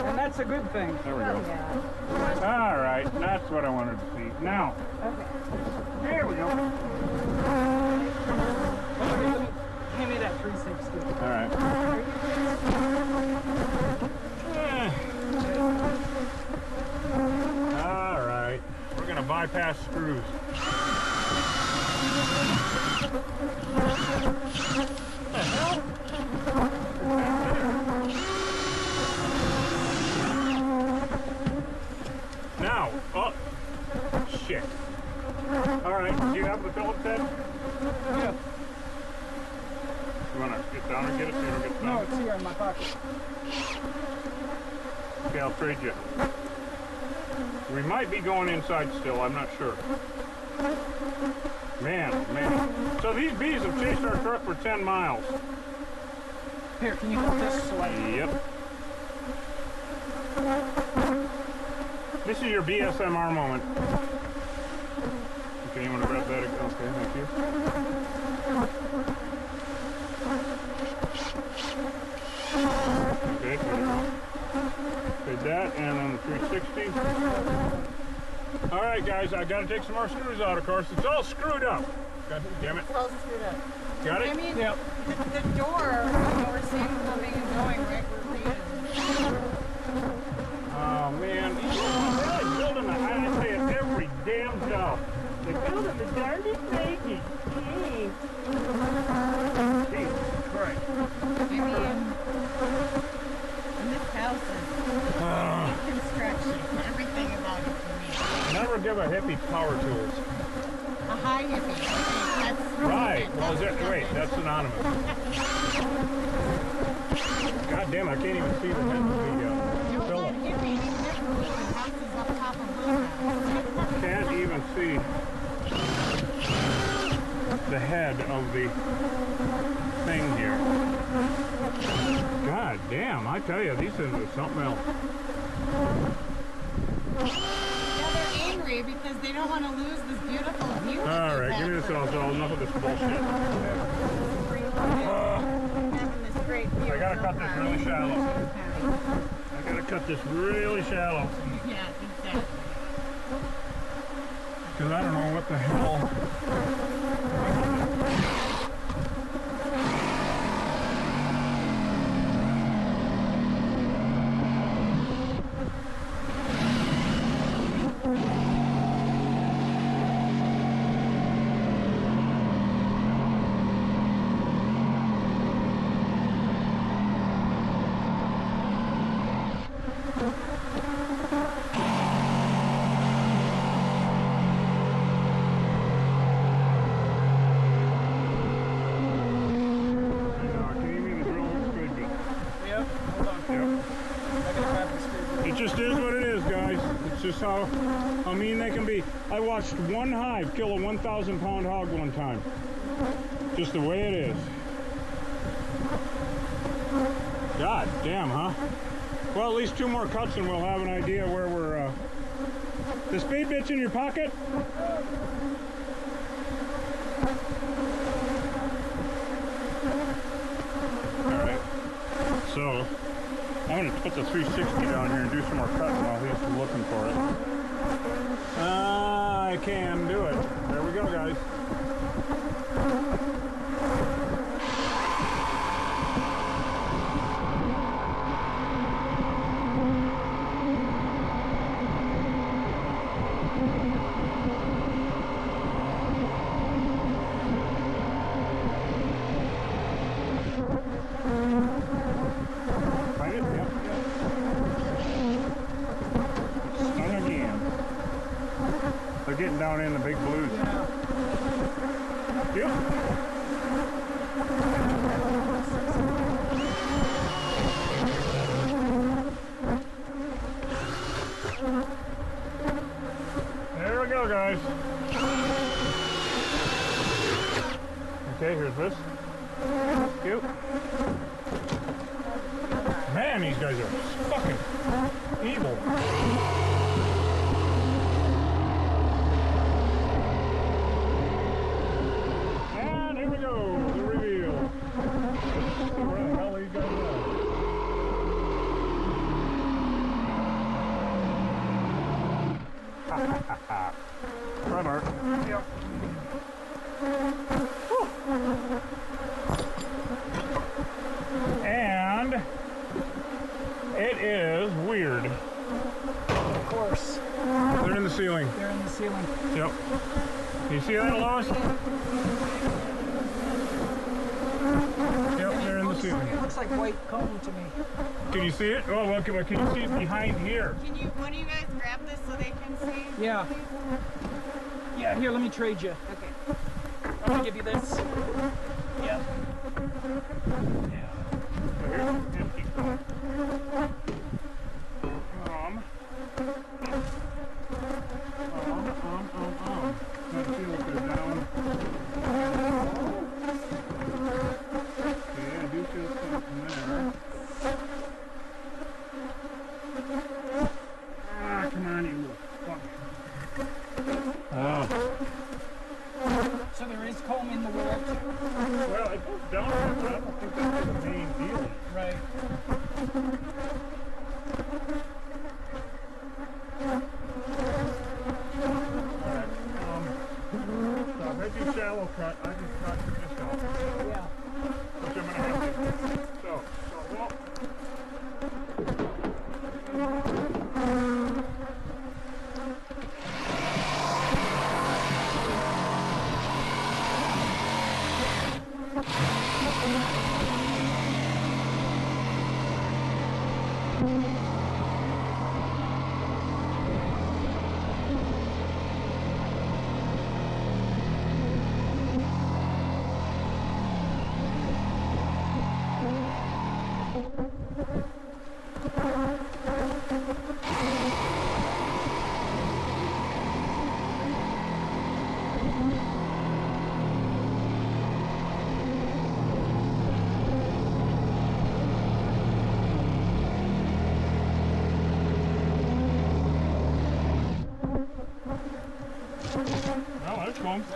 And that's a good thing. There we go. Yeah. All right, that's what I wanted to see. Now, Okay. here we go. Give me that 360. All right. All right. We're gonna bypass screws. What the hell? Now, oh, shit. All right, do you have the Phillips head? Yeah. You want to get down and get it so you don't get stuck? No, it's here in my pocket. Okay, I'll trade you. We might be going inside still, I'm not sure. Man. So these bees have chased our truck for 10 miles. Here, can you hold this so I... Yep. This is your BSMR moment. Okay, you want to grab that again? Okay, thank you. Okay, there we go. Okay, that, and then the 360. All right, guys, I got to take some more screws out, of course. It's all screwed up. God damn it. It's all screwed up. Got it? I mean, Yep. the door, you know, we're seeing coming and going right where Reed is. Oh, man. They're really building the hive. I say it every damn job. They're building the darndest thing. Jesus Christ. I mean, and this house is construction. Everything about it for me. Never give a hippie power tools. A high hippie. That's Right. Well, is that, wait, that's synonymous. God damn, I can't even see the head of the Don't Philip. let hippie never move. The house is up top of the house. Can't even see the head of the thing here. God damn, I tell you, these things are something else. Yeah, they're angry because they don't want to lose this beautiful view. All right, give me this also. Enough of this bullshit. Having this great view. I gotta cut this really shallow. I gotta cut this really shallow. Yeah, exactly. Because I don't know what the hell. It just is what it is, guys. It's just how mean they can be. I watched one hive kill a 1,000-pound hog one time. Just the way it is. God damn, huh? Well, at least 2 more cuts and we'll have an idea where we're, The speed bit's in your pocket? Alright. So, I'm going to put the 360 down here and do some more cutting while he's looking for it. I can do it. There we go, guys. Getting down in the big blues. Yep. There we go, guys. Okay, here's this. Yep. Man, these guys are fucking evil. Right, Mark. Yep. And it is weird. Of course. They're in the ceiling. They're in the ceiling. Yep. You see that, Lois? Yep, they're in the ceiling. It looks like white comb to me. Can you see it? Oh, look, can you see it behind here? Can you, one of you guys grab this so they can see? Yeah. Yeah, here, let me trade you. Okay. I'm gonna give you this. Yeah. So here's an empty cup. Let's see what they're down. Okay, I do feel something there. Ah, come on, you little fuck. Oh. So there is comb in the world. Well, it goes down there, but I don't think that's the main deal. Right. So if I do shallow cut, I can cut this off. Yeah. Which I'm going to have to. So, well.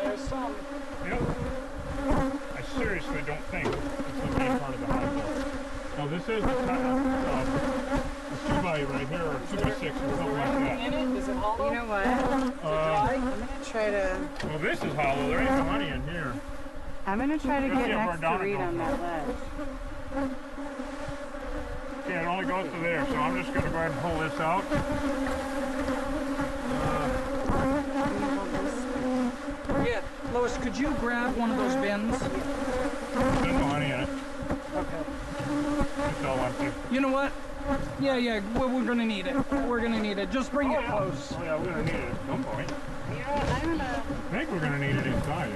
There's some. Yep. I seriously don't think it's the main part of the hive. Now this is a 2x right here, or 2x6 or something like that. In it? Is it hollow? You know what? I'm gonna try to. Well, this is hollow. There ain't no honey in here. I'm gonna try to get Yeah, next to Reed on that ledge. Yeah, it only goes to there, so I'm just gonna go ahead and pull this out. Yeah. Lois, could you grab one of those bins? There's no honey in it. Okay. It's all empty. You know what? Yeah, we're gonna need it. We're gonna need it. Just bring it close. Oh yeah, we're gonna need it at some point. Yeah, I'm gonna. I think we're gonna need it inside.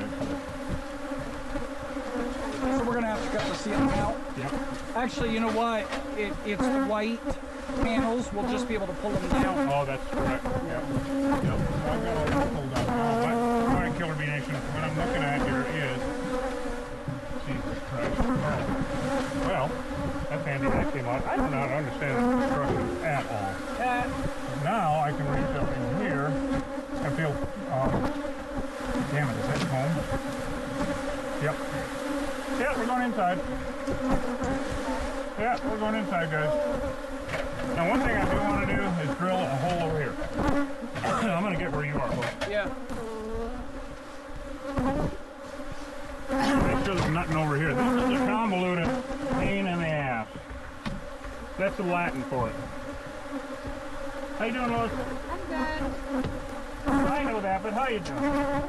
So we're gonna have to cut the ceiling out. Yep. Actually, you know what? It's white panels. We'll just be able to pull them down. Oh, that's correct. Yep. Yep. So I've got all that pulled out now. But, all right, Killer Bee Nation, what I'm looking at here is, Jesus Christ. Oh. Well, that's handy that came out. I do not understand the construction at all. Now I can reach up in here and feel, damn it, is that home? Yep. Yeah, we're going inside. Yeah, we're going inside, guys. Now, one thing I do want to do is drill a hole over here. I'm going to get where you are, folks. Yeah. Make sure there's nothing over here. This is a convoluted pain in the ass. That's the Latin for it. How you doing, Lois? I'm good. I know that, but how you doing?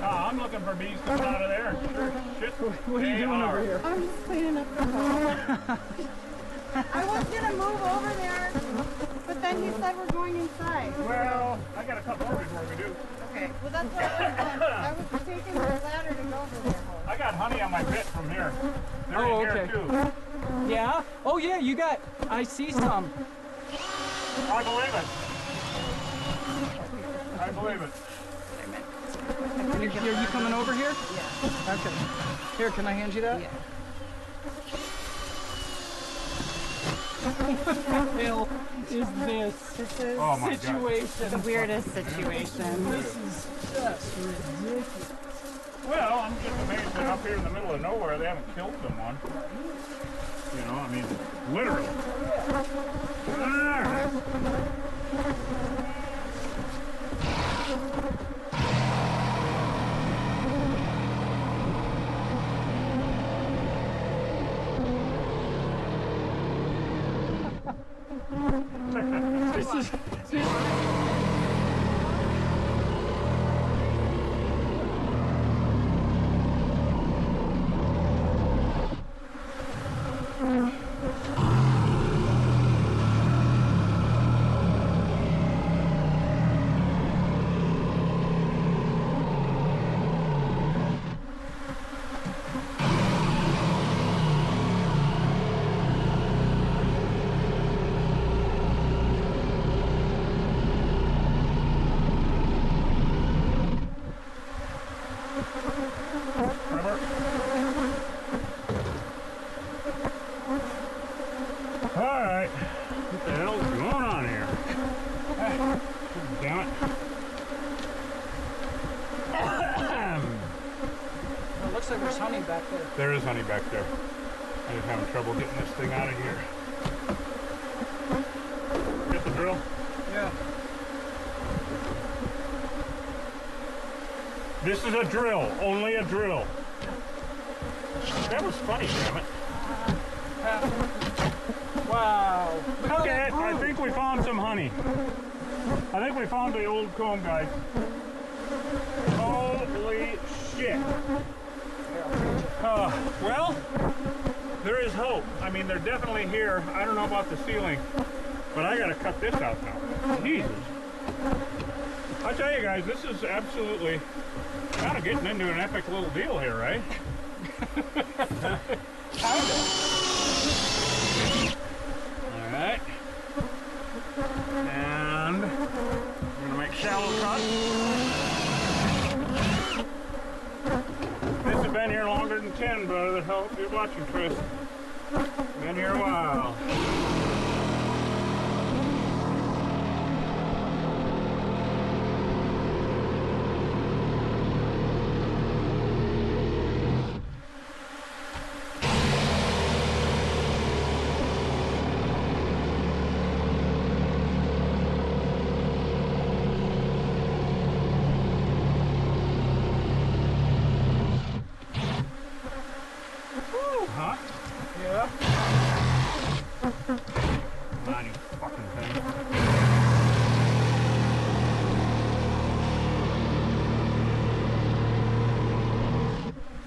I'm looking for bees coming out of there. Sure, shit. What are you doing over here? I'm just cleaning up the hole. I was gonna move over there, but then he said we're going inside. Well, I got a couple more before we do. Okay, well that's what I was doing. I was taking the ladder to go over there. I got honey on my bit from here. They're Oh, in okay. here too. Yeah? Oh yeah, you got, I see some. I believe it. I believe it. Are you coming over here? Yeah. Okay. Here, can I hand you that? Yeah. What the hell is this This is Oh my God. situation? the weirdest situation. This is just ridiculous. Well, I'm just amazed that up here in the middle of nowhere they haven't killed someone. You know, I mean, literally. Ah. This is. Alright. What the hell's going on here? Ah, damn it. It looks like there's honey back there. There is honey back there. I'm just having trouble getting this thing out of here. Get the drill. Yeah. This is a drill. Only a drill. That was funny, damn it. Wow. Okay, I think we found some honey. I think we found the old comb, guys. Holy shit. Well, there is hope. I mean, they're definitely here. I don't know about the ceiling, but I gotta cut this out now. Jesus. I tell you guys, this is absolutely kind of getting into an epic little deal here, right? Kind of. Alright. And we're gonna make shallow cuts. This has been here longer than 10, brother. Hope you're watching, Chris. Been here a while. Huh? Yeah. Come on, you fucking thing.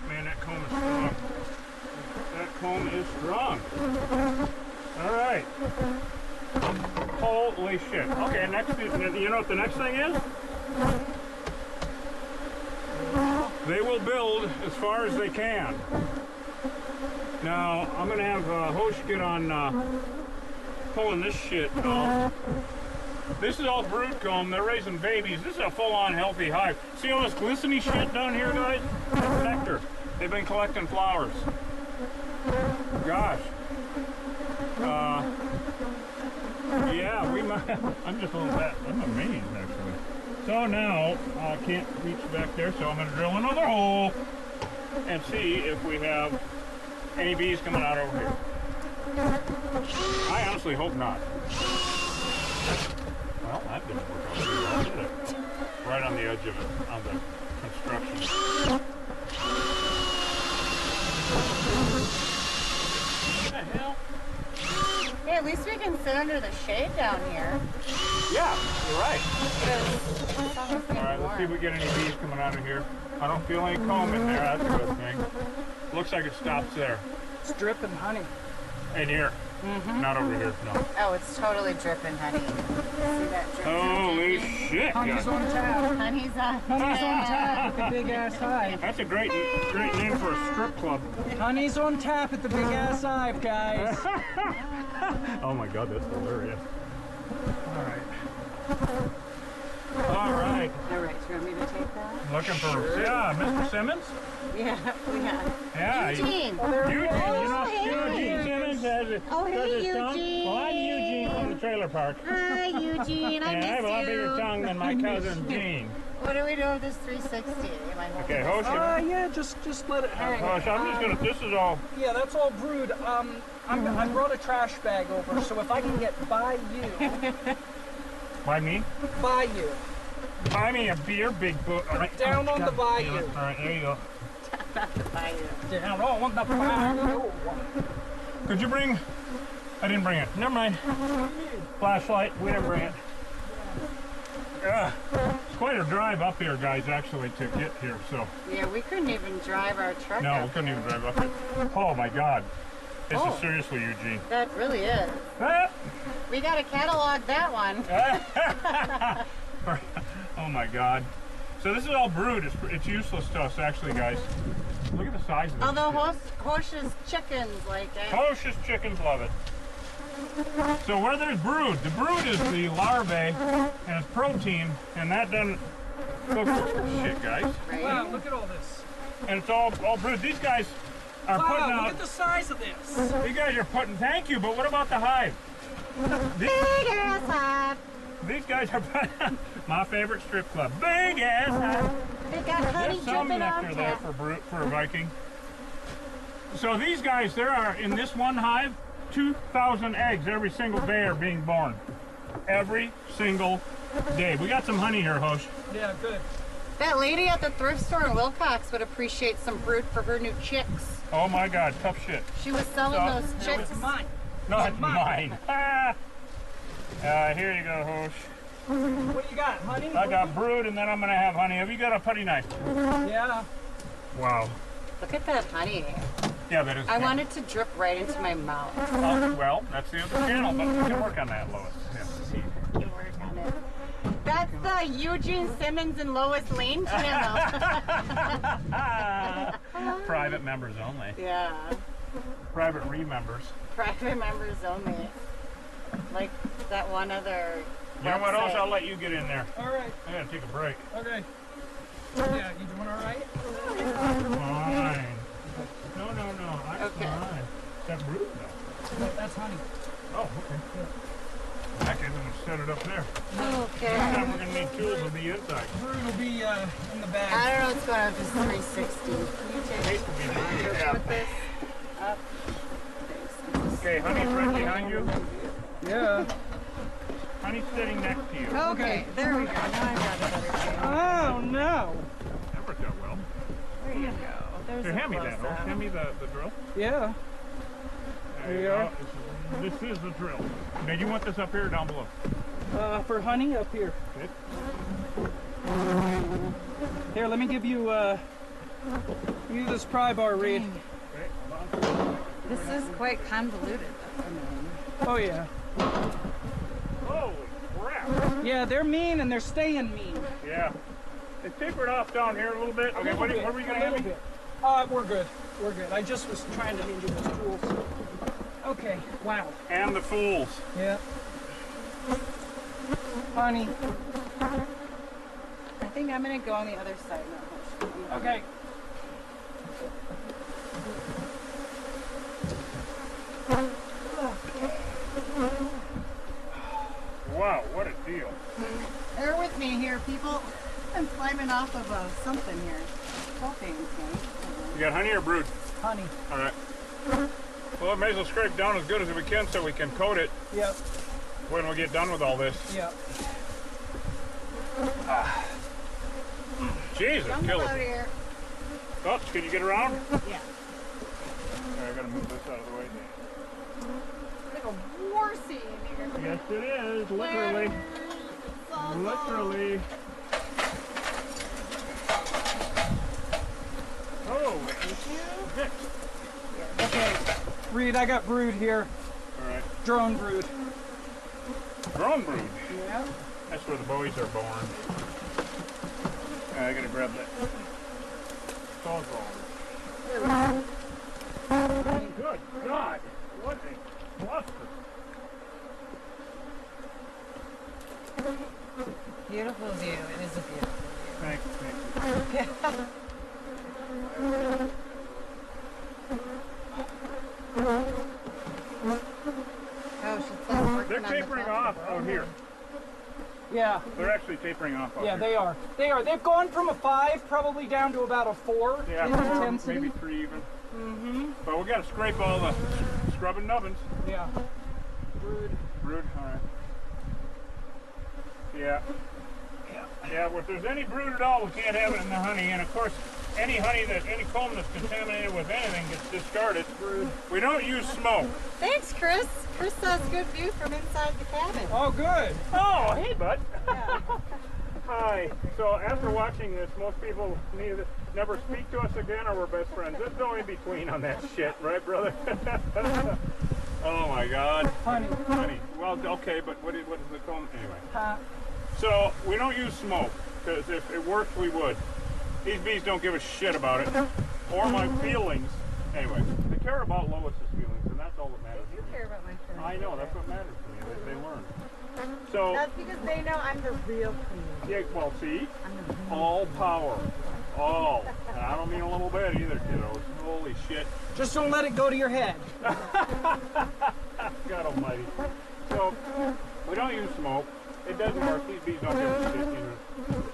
Man, that comb is strong. That comb is strong. All right. Holy shit. Okay, next, you know what the next thing is? They will build as far as they can. Now, I'm going to have Hosh get on pulling this shit out. This is all brood comb. They're raising babies. This is a full-on healthy hive. See all this glistening shit down here, guys? That's nectar. They've been collecting flowers. Gosh. Yeah, we might. I'm just a little bit. I'm amazed, actually. So now I can't reach back there, so I'm going to drill another hole and see if we have any bees coming out over here. I honestly hope not. Well, that didn't work out too well, did it? Right on the edge of it, on the construction. What the hell? Hey, at least we can sit under the shade down here. Yeah, you're right. All Alright, let's see if we get any bees coming out of here. I don't feel any comb in there, that's a good thing. Looks like it stops there. It's dripping honey. In here. Not over here, no. Oh, it's totally dripping honey. See that drip? Holy shit! Honey's guys. on tap. Honey's on. Honey's on tap at the big ass hive. That's a great name for a strip club. Honey's on tap at the big ass hive, guys. Oh my god, that's hilarious. Alright. Alright. All right, do you want me to take that? Looking for, yeah, Mr. Simmons? Yeah, yeah. Yeah. Eugene. Eugene, hey. Eugene Simmons has a, Oh, hey, has a tongue. Eugene. Well, I'm Eugene from the trailer park. Hi, Eugene. I And I have a lot miss bigger you. tongue than my cousin Gene. What do we do with this 360? Am I holding Okay, this? Hosh, Yeah, just let it hang. Hosh, I'm just gonna, this is all, Yeah, that's all brood. I brought a trash bag over, so if I can get by you, by me? by you, Buy me a beer, big book. down on the bayou. Alright, there you go. Down on the bayou. Could you bring, I didn't bring it. Never mind. Flashlight, we didn't bring it. It's quite a drive up here, guys, actually, to get here, so. Yeah, we couldn't even drive our truck No, up we couldn't even there. drive up here. Oh my god. This Oh. is seriously Eugene. That really is. Ah! We gotta catalog that one. Oh my god. So this is all brood. It's useless to us, actually, guys. Look at the size of this. Although shit. Hosh's chickens like it. Kosher's chickens love it. So where there's brood, the brood is the larvae and it's protein, and that doesn't cook shit, guys. Right? Wow, look at all this. And it's all brood. These guys are putting Wow, out. look at the size of this. These guys are putting. Thank you, but what about the hive? Big ass hive. These guys are putting. My favorite strip club. Big ass hive. They got honey There's some dripping nectar on there top. for a Viking. So these guys, there are in this one hive, 2,000 eggs every single day are being born. Every single day. We got some honey here, Hosh. Yeah, good. That lady at the thrift store in Wilcox would appreciate some brood for her new chicks. Oh my God, tough shit. She was selling So- those chicks. It's mine. No, it's mine. Ah. Here you go, Hosh. What do you got, honey? I got brood, and then I'm gonna have honey. Have you got a putty knife? Yeah. Wow. Look at that honey. Yeah, that is. I want it to drip right into my mouth. Well, that's the other channel, but we can work on that, Lois. Yeah. You work on it. That's the Eugene Simmons and Lois Lane channel. Private members only. Yeah. Private remembers. Private members only. Like that one other. You know what else? website. I'll let you get in there. All right. I gotta take a break. Okay. Yeah, you doing all right? Fine. No, I'm Okay. fine. Is that brood? No. That's honey. Oh, okay. Actually, I'm gonna set it up there. Okay. Next time we're gonna need tools on the inside. Brood will be in the bag. I don't know what's going on with this 360. Can you take Hate to be a brood. picture with this? Up. Okay, honey's right behind you. Yeah. Honey's sitting next to you. Okay, there we go. Now I got a better view. Oh no. That worked out well. There you go. There's Here, a hand me that. close-up. Hand me the drill. Yeah. There you go. This is the drill. Now, you want this up here or down below? For honey up here. Okay. Here, let me give you this pry bar read. Okay, hold on. This is quite convoluted. Oh yeah. Oh, crap. Yeah, they're mean and they're staying mean. Yeah. It tapered off down here a little bit. Okay, what are we going to do? We're good. We're good. I just was trying to injure those tools. Okay, wow. And the fools. Yeah. Honey. I think I'm gonna go on the other side now. Okay. Wow, what a deal. Bear with me here, people. I'm climbing off of something here. Hoping it's You got honey or brood? Honey. All right. Well, I may as well scrape down as good as we can so we can coat it Yep. when we get done with all this. Yep. Jesus, kill out it. here. Oh, can you get around? Yeah. All right, I gotta move this out of the way. Like a war scene here. Yes, it is. Literally. Literally. Oh, thank you. Okay. Reed, I got brood here. All right. Drone brood. Drone brood. Yeah. That's where the boys are born. I gotta grab that. Dog roller. Good God! What a cluster! Beautiful view. It is a beautiful view. Thank you. Oh, she's like working They're on the tapering off out here. Yeah. They're actually tapering off out Yeah, here. they are. They are. They've gone from a 5 probably down to about a 4 Yeah, in 4, intensity. maybe 3 even. Mm-hmm. But we gotta scrape all the scrubbing nubbins. Yeah. Brood. Brood, alright. Yeah. Yeah, well, if there's any brood at all, we can't have it in the honey. And of course, any comb that's contaminated with anything gets discarded. Brood. We don't use smoke. Thanks, Chris. Chris saw a good view from inside the cabin. Oh, good. Oh, hey, bud. Yeah. Hi. So after watching this, most people never speak to us again or we're best friends. There's no in between on that shit, right, brother? Oh my God. Honey. Honey. Well, okay, but what is the comb? Anyway. Huh? So we don't use smoke because if it worked, we would. These bees don't give a shit about it or my feelings. Anyway, they care about Lois's feelings, and that's all that matters. They do care about my feelings. I know, that's what matters to me. They learn. So, That's because they know I'm the real queen. yeah, well, see, I'm the real all power, all, and I don't mean a little bit either, kiddos. Holy shit! Just don't let it go to your head. God Almighty. So, we don't use smoke. It doesn't work. These bees don't give a shit. You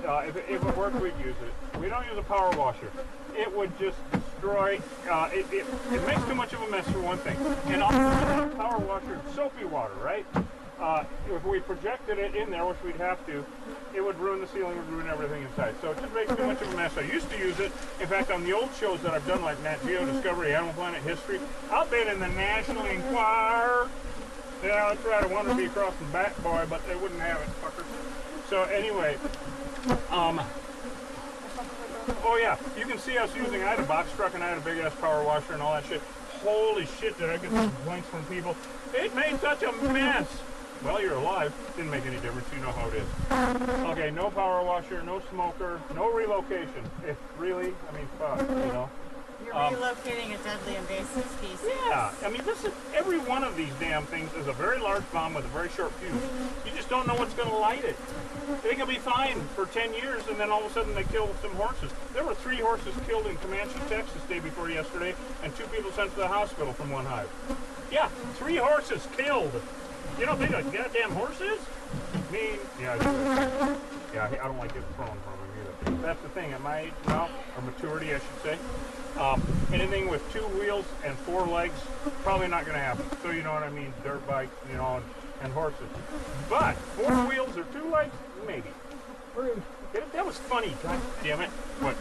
know. If it worked, we'd use it. We don't use a power washer. It would just destroy. It makes too much of a mess for one thing. And also, power washer, soapy water, right? If we projected it in there, which we'd have to, it would ruin the ceiling, would ruin everything inside. So it just makes too much of a mess. I used to use it. In fact, on the old shows that I've done, like Nat Geo, Discovery, Animal Planet, History, I've been in the National Enquirer. Yeah, that's right. I wanted to be across the back, boy, but they wouldn't have it, fuckers. So anyway, oh yeah, you can see us using. I had a box truck and I had a big ass power washer and all that shit. Holy shit, did I get some blanks from people? It made such a mess. Well, you're alive. Didn't make any difference. You know how it is. Okay, no power washer, no smoker, no relocation. If really, I mean, fuck, you know. You're relocating a deadly invasive species. Yeah, I mean, this is every one of these damn things is a very large bomb with a very short fuse. You just don't know what's going to light it. They can be fine for 10 years, and then all of a sudden they kill some horses. There were 3 horses killed in Comanche, Texas, day before yesterday, and 2 people sent to the hospital from one hive. Yeah, 3 horses killed. You don't think like goddamn horses? Me? Yeah, I do. Yeah, I don't like getting thrown from them either. That's the thing. At my age now, or maturity, I should say. Anything with 2 wheels and 4 legs, probably not going to happen. So you know what I mean, dirt bikes, you know, and horses. But 4 wheels or 2 legs, maybe. Brood. That was funny. God damn it. What?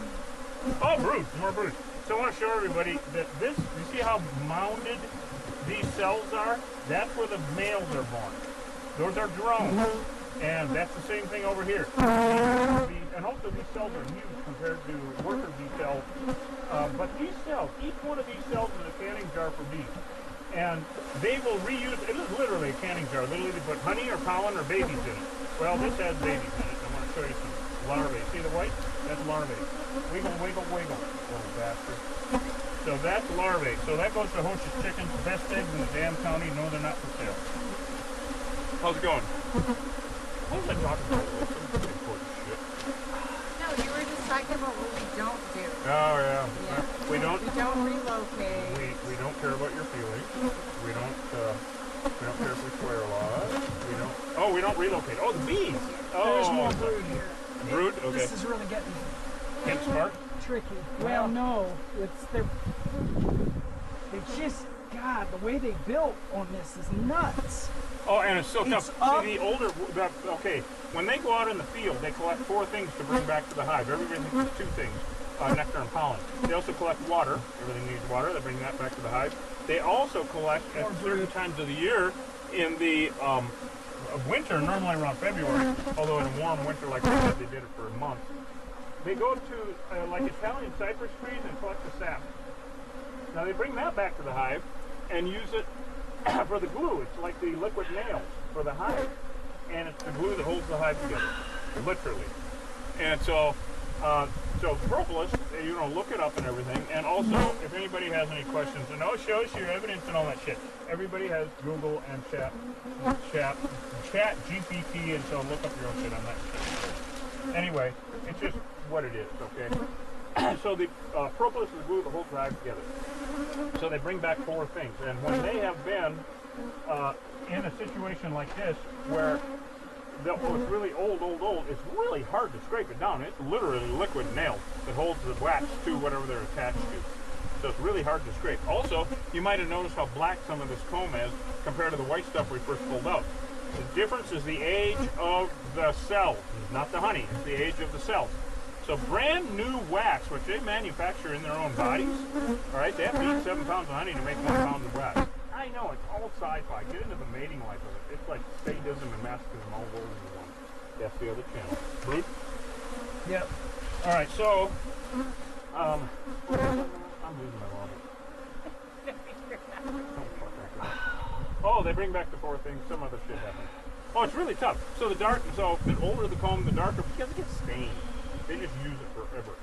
Oh, brood. More brood. So I want to show everybody that this. You see how mounded these cells are? That's where the males are born. Those are drones. And that's the same thing over here. And also these cells are huge compared to worker bee cells. But these cells, each one of these cells is a canning jar for bees. And they will reuse, it is literally a canning jar. Literally they put honey or pollen or babies in it. Well, this has babies in it. I want to show you some larvae. See the white? That's larvae. Wiggle, wiggle, wiggle, little bastard. So that's larvae. So that goes to Hostess Chickens, best eggs in the damn county. No, they're not for sale. How's it going? What was I talking about? Some important shit. No, you were just talking about what we don't do. Oh yeah. We don't. We don't relocate. We don't care about your feelings. We don't care if we swear a lot. We don't relocate. Oh, the bees. There's Oh, more brood here. brood. Okay. This is really getting Can't smart. tricky. Well, no, they just, God, the way they built on this is nuts. Oh, and it's so It's tough. up. See, the older, okay, when they go out in the field, they collect 4 things to bring back to the hive. Everybody thinks 2 things, nectar and pollen. They also collect water. Everything needs water. They bring that back to the hive. They also collect at certain times of the year in the winter, normally around February, although in a warm winter like I said, they did it for a month. They go to like Italian cypress trees and collect the sap. Now they bring that back to the hive and use it for the glue. It's like the liquid nails for the hive, and it's the glue that holds the hive together, literally. And so propolis, look it up and everything. And also, if anybody has any questions, and it shows your evidence and all that shit. Everybody has Google and Chat GPT, and so look up your own shit on that shit. Anyway, it's just what it is, okay? So the propolis is the glue that holds the hive together. So they bring back 4 things, and when they have been in a situation like this where it's really old, it's really hard to scrape it down. It's literally liquid nail that holds the wax to whatever they're attached to. So it's really hard to scrape. Also, you might have noticed how black some of this comb is compared to the white stuff we first pulled out. The difference is the age of the cells, not the honey. It's the age of the cells. So brand new wax, which they manufacture in their own bodies, all right, they have to eat 7 pounds of honey to make 1 pound of wax. I know, it's all sci-fi. Get into the mating life of it. It's like sadism and masochism all rolled into one. That's the other channel. Brood? Yep. All right, so, I'm losing my marbles. Oh, they bring back the 4 things. Some other shit happens. Oh, it's really tough. So the older the comb, the darker, because it gets stained. They just use it forever.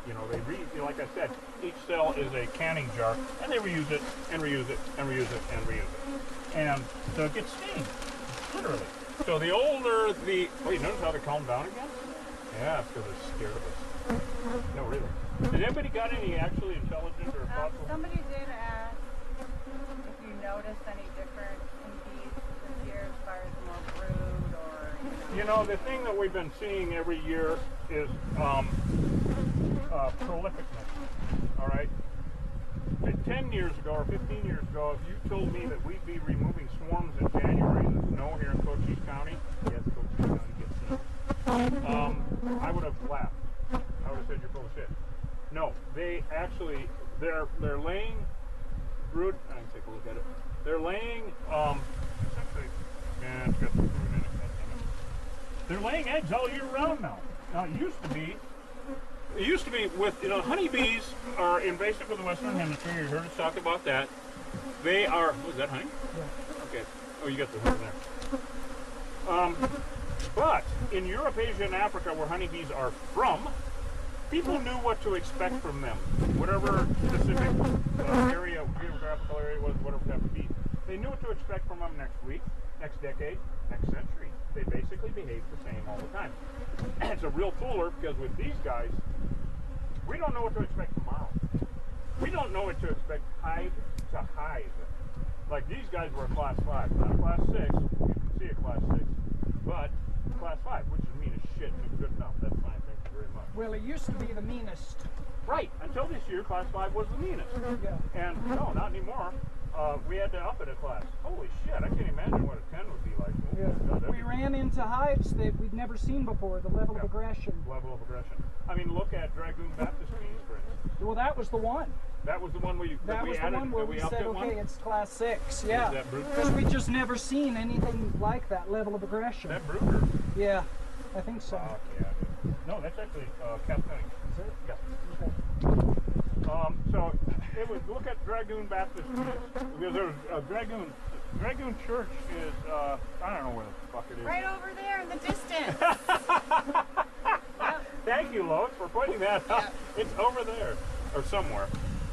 Like I said, each cell is a canning jar, and they reuse it, and reuse it, and reuse it, and reuse it. And so it gets stained, literally. So the older you notice how they calm down again? Yeah, it's because they're scared of us. No, really. Did anybody got any actually intelligent or thoughtful? Somebody did ask if you noticed any difference in bees this year as far as more brood or, The thing that we've been seeing every year is prolificness, all right? 10 years ago or 15 years ago, if you told me that we'd be removing swarms in January in the snow here in Cochise County, yes, Cochise County gets snow, I would have laughed. I would have said, you're full of shit. No, they actually, they're laying brood, I can take a look at it. They're laying, it's actually, yeah, it's got some brood in it. They're laying eggs all year round now. Now, it used to be with, honeybees are invasive of the Western Hemisphere. You heard us talk about that. They are, was that honey? Yeah. Okay. Oh, you got the honey there. But in Europe, Asia, and Africa, where honeybees are from, people knew what to expect from them. Whatever specific area, geographical area was, whatever type of bee. They knew what to expect from them next week, next decade, next century. They basically behave the same all the time. And it's a real fooler because with these guys, we don't know what to expect tomorrow. We don't know what to expect hive to hive. Like these guys were a class 5, not a class 6. You can see a class 6, but class 5, which is mean as shit and it's good enough. That's fine, thank you very much. Well, it used to be the meanest. Right, until this year, class 5 was the meanest. Yeah. And no, not anymore. We had to up it a class. Holy shit, I can't imagine what a 10 would be like. Oh, Yeah. God, We ran into hives that we'd never seen before, the level of aggression. level of aggression. I mean, look at Dragoon Baptist bees, for instance. Well, that was the one. That was the one we That was the added, one where that we upped said, it one? okay, it's class 6. Yeah. Is that brute? Because we just never seen anything like that level of aggression. That brooder? Yeah, I think so. Fuck yeah, dude. No, that's actually Captain. Is it? Yeah. Okay. So It was, look at Dragoon Baptist because there's Dragoon Church is I don't know where the fuck it is. Right over there in the distance. Thank you, Lois, for pointing that out. Yep. It's over there or somewhere.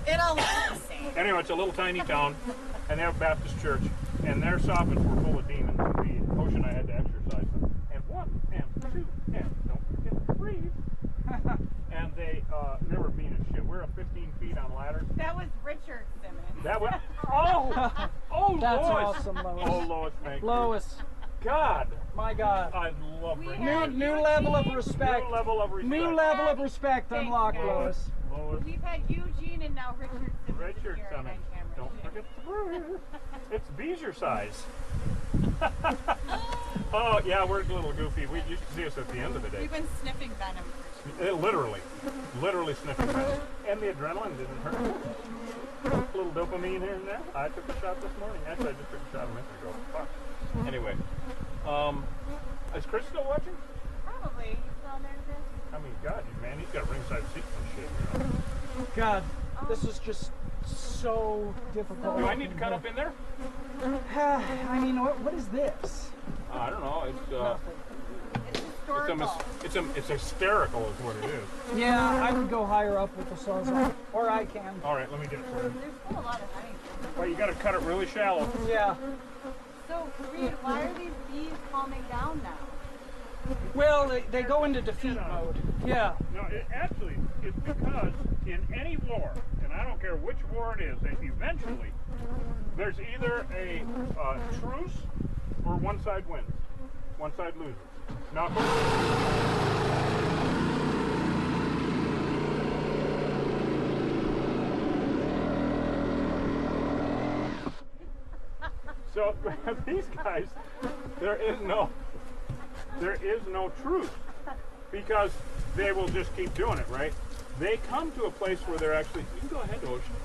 It all looks the same. Anyway, it's a little tiny town, and they have a Baptist church, and their soffits were full of demons. The coach and I had to exercise them. And 1 and 2 and don't forget to breathe. And they were mean as shit. We're at 15 feet on ladders. That was Richard Simmons. That was That's Lois. awesome, Lois. Oh, Lois, thank you. Lois, God, my God. I love We bringing had New level of respect. New level of respect. New level of respect Thank unlocked, you. Lois. Lois. We've had Eugene and now Richard Simmons. Richard here Simmons. on camera. Don't forget the breathe. It's Beezer size. Oh, yeah, we're a little goofy. You should see us at the end of the day. We've been sniffing venom for sure. Literally sniffing venom. And the adrenaline didn't hurt. A little dopamine here and there. I took a shot this morning. Actually, I just took a shot a minute ago. Fuck. Anyway, is Chris still watching? Probably. You still on there, Chris? I mean, God, man, he's got ringside seats and shit. You know? God, this is just so difficult. Do I need to cut up in there? I mean, what is this? I don't know. It's It's historical. it's hysterical, is what it is. Yeah, I would go higher up with the sawzall, or I can. All right, let me get it for you. There's still a lot of honey. Well, you got to cut it really shallow. Yeah. So, Reed, why are these bees calming down now? Well, they go into defeat mode. Yeah. No, actually, it's because in any war, and I don't care which war it is, eventually there's either a truce or one side wins, one side loses. Now, of course, so these guys, there is no truce because they will just keep doing it, right? They come to a place where they're actually, you can go ahead, Ocean.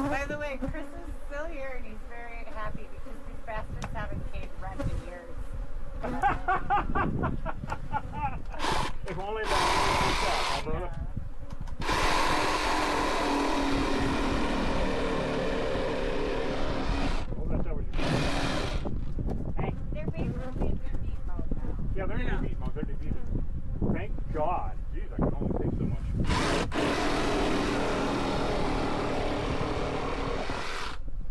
By the way, Chris is still here and he's very happy because these bastards haven't paid rent in years. If only that was huh, brother? Well, that's what you're doing. They're basically in defeat mode now. Yeah, they're in defeat mode. They're defeated. Thank God. Jeez, I can only take so much.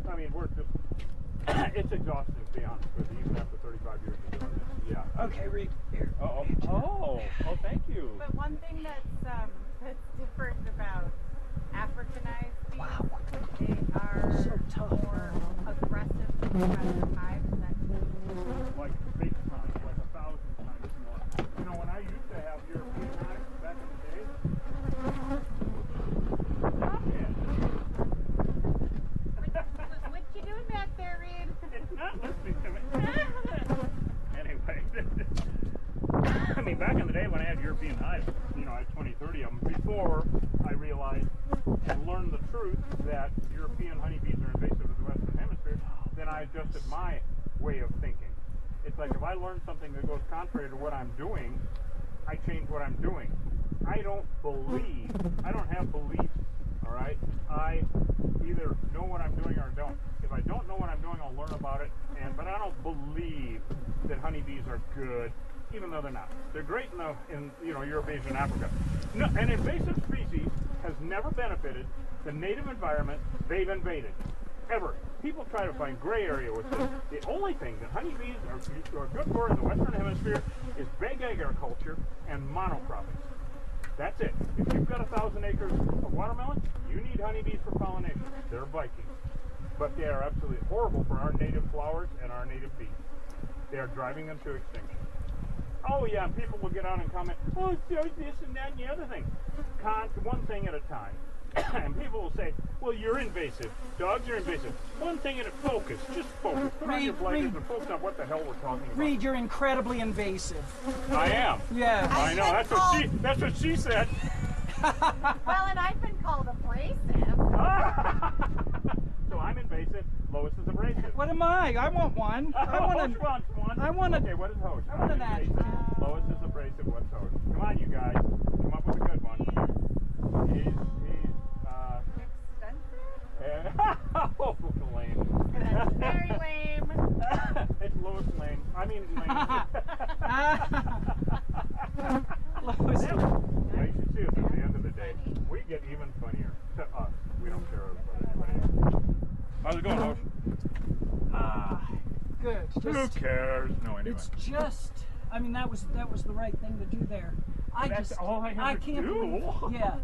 I mean, we're just... it's exhausting, to be honest with you, even after 35 years of doing this. Yeah. Okay, Reed. Here. Oh, thank you. But one thing that's different about Africanized bees, they are So tough. more aggressive than hives than Like big time, like 1,000 times more. You know, when I used to have European hives back in the day, what you doing back there, Reed? it's not listening to me. Anyway, I mean, back in the day when I had European hives, you know, I had 20, 30 of them before I realized and learned the truth that European honeybees are invasive to the Western Hemisphere. Then I adjusted my way of thinking. It's like if I learn something that goes contrary to what I'm doing, I change what I'm doing. I don't have beliefs, all right? I either know what I'm doing or I don't. If I don't know what I'm doing, I'll learn about it, but I don't believe that honeybees are good, even though they're not. They're great in Europe, Asia, and Africa. No, an invasive species has never benefited the native environment they've invaded, ever. People try to find gray area with this. The only thing that honeybees are good for in the Western Hemisphere is big agriculture and monocropping. That's it. If you've got 1,000 acres of watermelon, you need honeybees for pollination. They're Vikings. But they are absolutely horrible for our native flowers and our native bees. They are driving them to extinction. Oh yeah, and people will get on and comment, oh, so this and that and the other thing. One thing at a time. And people will say, well, you're invasive. Dogs are invasive. One thing at a focus. Just focus. Put on your blinders and focus on what the hell we're talking about. Reed, you're incredibly invasive. I am. Yeah. I know. That's what she said. Well, and I've been called abrasive. So I'm invasive. Lois is abrasive. What am I? I want one. I want Host wants one. I want a. Okay, what is host? I want an I'm invasive. Lois is abrasive. What's host? Come on, you guys. Come up with a good one. He's oh, lame. That's very lame. It's Lois Lane. I mean Lane. Lois. Yeah, you should see us at the end of the day. We get even funnier to us. We don't care about anybody else. How's it going, Lois? Good. Who cares? No, anyway. It's just, I mean, that was the right thing to do there. That's all I have to can't do. believe, yeah,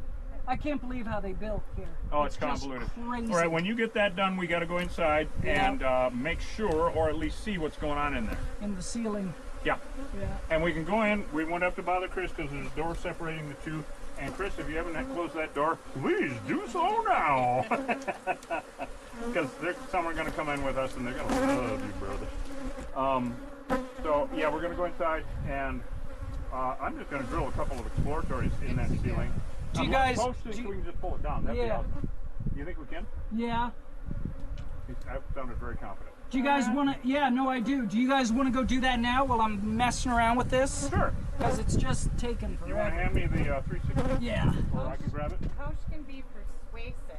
I can't believe how they built here. Oh, it's just convoluted. crazy. All right, when you get that done, we got to go inside and make sure, or at least see what's going on in there. In the ceiling. Yeah. Yeah. And we can go in. We won't have to bother Chris because there's a door separating the two. And Chris, if you haven't closed that door, please do so now. Because some are going to come in with us and they're going to love you, brother. So, yeah, we're going to go inside and I'm just going to drill a couple of exploratories in that ceiling. Do you guys... So we can just pull it down. That'd be awesome. You think we can? Yeah. I sounded very confident. Do you guys want to... Yeah, no, I do. Do you guys want to go do that now while I'm messing around with this? Sure. Because it's just taking forever. You want to hand me the 360? Yeah. Or I can grab it? Coach can be persuasive.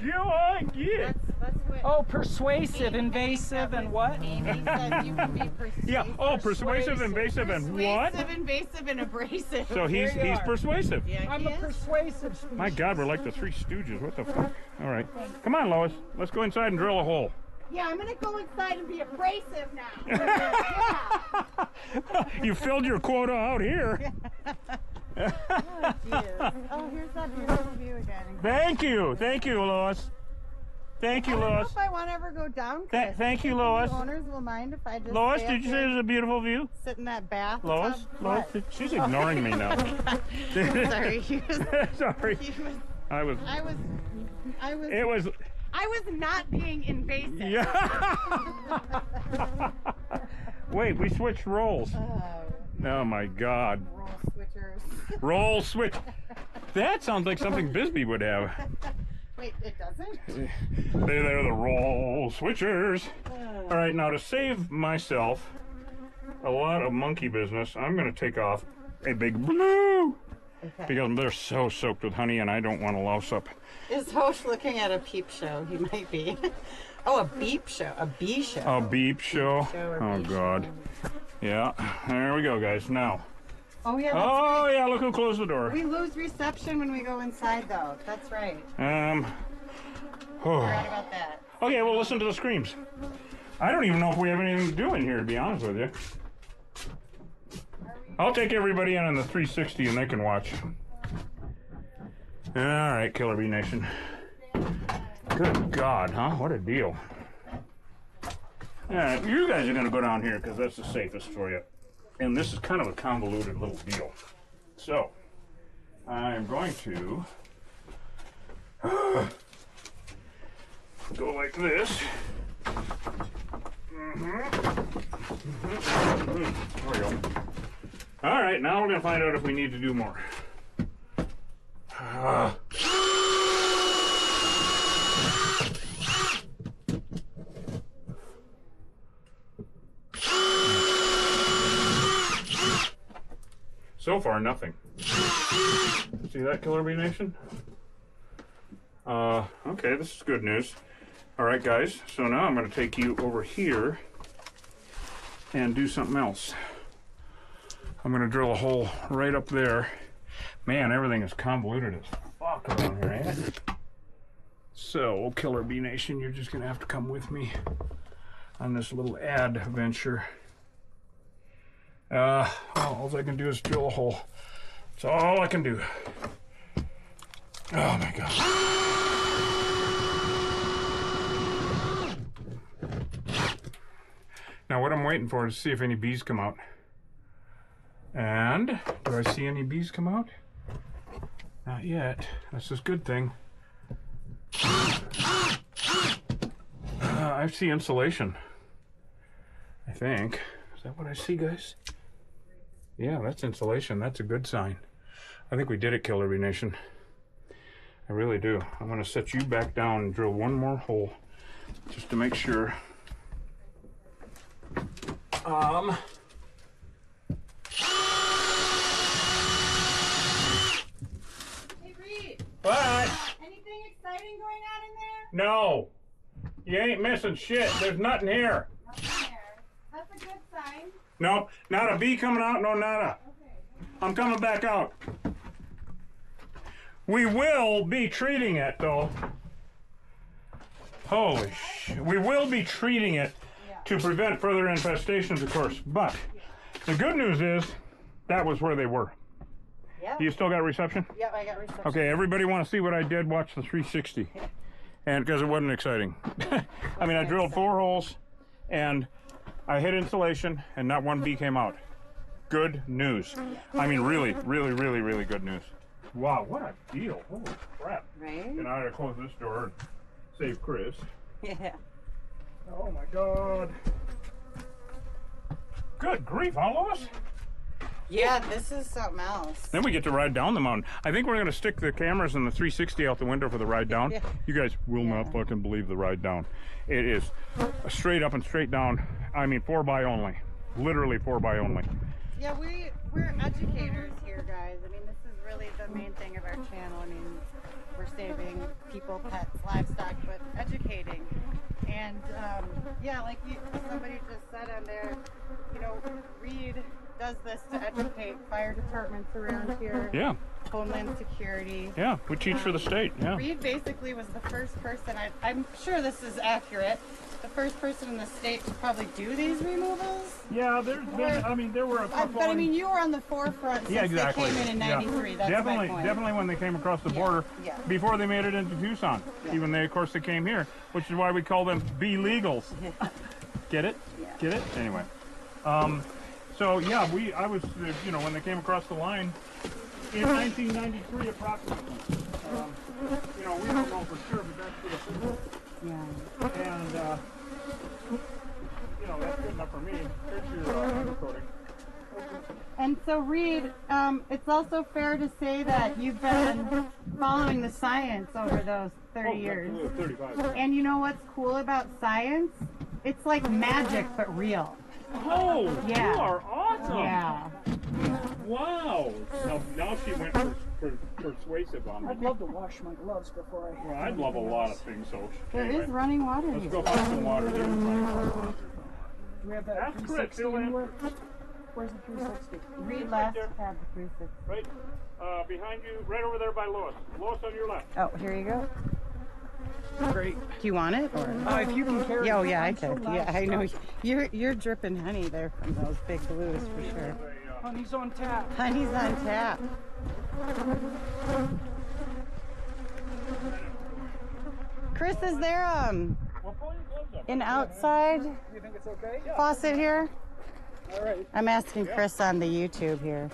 You like it? That's what... Oh, persuasive, invasive, and what? Amy said you can be persuasive. Yeah. Oh, persuasive, invasive, and what? Persuasive, invasive, and abrasive. So he's persuasive. Yeah, I'm he a is. persuasive species. My God, we're like the Three Stooges. What the fuck? All right. Come on, Lois. Let's go inside and drill a hole. Yeah, I'm gonna go inside and be abrasive now. Yeah. You filled your quota out here. Oh, jeez. Oh, here's that beautiful view again. Thank you. Thank you, Lois. Thank you, I don't know Lois. if I want to ever go down, Chris. Thank you, Do Lois. the owners will mind if I just Lois, stay did up you say here it was a beautiful view? sit in that bath? Lois? Lois? She's ignoring me now. Sorry. Sorry. I was not being invasive. Yeah. Wait, we switched roles. Oh my God. Roll switchers. Roll switch. That sounds like something Bisbee would have. Wait, it doesn't? They're the roll switchers. All right, now to save myself a lot of monkey business, I'm going to take off a big blue. Okay. Because they're so soaked with honey and I don't want to louse up. Is Hosh looking at a peep show? He might be. Oh, a beep show. A bee show. A beep show. Oh, God. Yeah. There we go, guys. Now. Oh, yeah. Oh, yeah. Look who closed the door. We lose reception when we go inside, though. That's right. Oh. Forgot about that. Okay, well, listen to the screams. I don't even know if we have anything to do in here, to be honest with you. I'll take everybody in on the 360 and they can watch. All right, Killer Bee Nation. Good God, huh? What a deal. All right, you guys are going to go down here because that's the safest for you. And this is kind of a convoluted little deal. So, I'm going to go like this. There we go. All right, now we're going to find out if we need to do more. So far, nothing. See that, Killer Bee Nation? Okay, this is good news. All right, guys, so now I'm going to take you over here and do something else. I'm going to drill a hole right up there. Man, everything is convoluted as fuck around here, ain't it? So, Killer Bee Nation, you're just going to have to come with me on this little adventure. All I can do is drill a hole. That's all I can do. Oh my God. Now what I'm waiting for is to see if any bees come out. And do I see any bees come out? Not yet. That's a good thing. I see insulation. I think. Is that what I see, guys? Yeah, that's insulation. That's a good sign. I think we did it, Killer Bee Nation. I really do. I'm going to set you back down and drill one more hole just to make sure. No. You ain't missing shit. There's nothing here. That's a good sign. Nope. Not a bee coming out, no nada. I'm coming back out. We will be treating it, though. Holy shit. We will be treating it to prevent further infestations, of course. But the good news is that was where they were. Yeah. You still got reception? Yep, I got reception. Okay, everybody want to see what I did? Watch the 360. And because it wasn't exciting. I mean, I drilled 4 holes and I hit insulation and not one bee came out. Good news. I mean, really, really, really, really good news. Wow, what a deal. Holy crap. Right? And I gotta close this door and save Chris. Yeah. Oh my God. Good grief, huh, Lois? Yeah, this is something else. Then we get to ride down the mountain. I think we're gonna stick the cameras and the 360 out the window for the ride down. Yeah. You guys will not fucking believe the ride down. It is straight up and straight down. I mean, 4x only. Literally 4x only. Yeah, we're educators here, guys. I mean, this is really the main thing of our channel. I mean, we're saving people, pets, livestock, but educating. And yeah, like somebody just said on there, you know, Reed does this to educate fire departments around here. Yeah. Homeland Security. Yeah, we teach for the state. Yeah. Reed basically was the first person, I'm sure this is accurate, the first person in the state to probably do these removals. Yeah, there's been, I mean, there were a couple. But I mean, you were on the forefront since yeah, exactly. they came in 93. Yeah. That's definitely, my point. definitely when they came across the border, Yeah. before they made it into Tucson. Yeah. Even they, of course, they came here, which is why we call them bee legals. Get it? Yeah. Get it? Anyway. So yeah, I was, you know, when they came across the line in 1993 approximately. You know, we don't know for sure, but that's for the Yeah. and you know, that's good enough for me. Here's your undercoating. And so, Reed, it's also fair to say that you've been following the science over those 30 years. Absolutely, 35. And you know what's cool about science? It's like magic, but real. Oh, Yeah. you are awesome. Yeah. Wow. Now she went persuasive on me. I'd love to wash my gloves before I. Well, I'd love a lot of things, so. There anyway, is running water let's here. go find some water. There's running water. Do we have that That's 360 correct, anywhere? Where's the 360? Reed left have the 360. Right behind you, right over there by Lois. Lois on your left. Oh, here you go. Great. Do you want it? Or? If you can carry Yeah, oh it, yeah, I I'm so could. loud. Yeah, I know. You're dripping honey there from those big blues for sure. Honey's on tap. Honey's on tap. Chris, is there Well, pull your gloves up. an outside You think it's okay? faucet here? All right. I'm asking Chris on the YouTube here.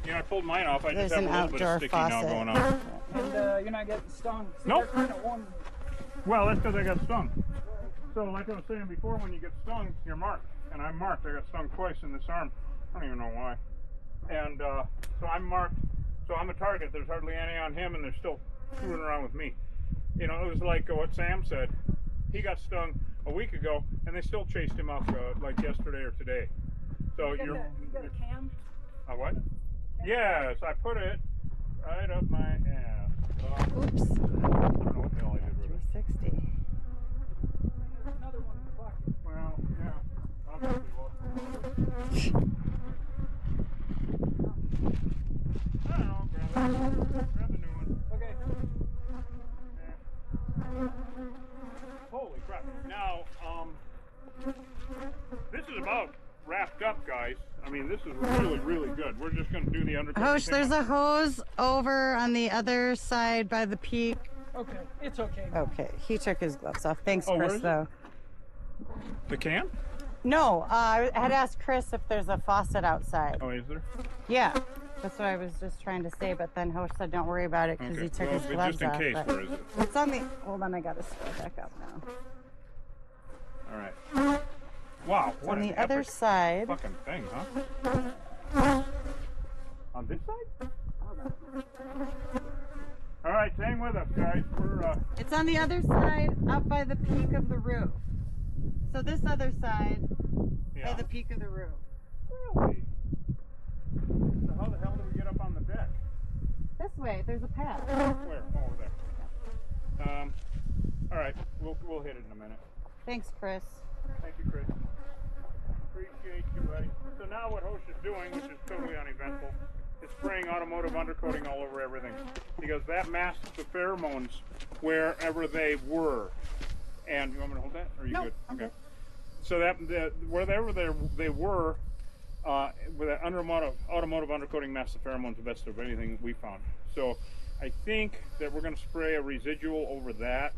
You know, I pulled mine off. I There's just have an a little bit outdoor of sticky now faucet. going on. And you're not getting stung. See, Nope. they're kind of warm. Well, that's because I got stung. So, like I was saying before, when you get stung, you're marked. And I'm marked. I got stung twice in this arm. I don't even know why. And so I'm marked. So I'm a target. There's hardly any on him, and they're still screwing around with me. You know, it was like what Sam said. He got stung a week ago, and they still chased him up like yesterday or today. So You you're. got a cam? A what? Yes, I put it right up my ass. Oops. I don't know what the hell I did with it. 360. Another one in the bucket. Well, yeah. Obviously, well. I don't know. Grab a new one. Okay. Yeah. Holy crap. Now, this is about wrapped up, guys. I mean, this is really, really good. We're just going to do the undercoat. Hosh, there's a hose over on the other side by the peak. Okay. It's okay. Okay, he took his gloves off. Thanks, Oh, where Chris, is it? though. The can? No, I had asked Chris if there's a faucet outside. Oh, is there? Yeah, that's what I was just trying to say, but then Hosh said don't worry about it because he took well, his but gloves just in off. case, but where is it? it's on the. Hold on, I gotta scroll back up now. All right. Wow. It's What on an the other epic side. fucking thing, huh? On this side? All right, hang with us, guys. We're It's on the other side, up by the peak of the roof. So this other side, by yeah. the peak of the roof. Really? So how the hell do we get up on the deck? This way, there's a path. Where? Oh, over there. All right. get it in a minute. Thanks, Chris. Thank you, Chris. Appreciate you, buddy. So now what Hosh is doing, which is totally uneventful, is spraying automotive undercoating all over everything. Because that masks the pheromones wherever they were. And you want me to hold that? Or are you good? Okay. So that wherever they were, with that automotive undercoating masks the pheromones the best of anything we found. So I think that we're going to spray a residual over that,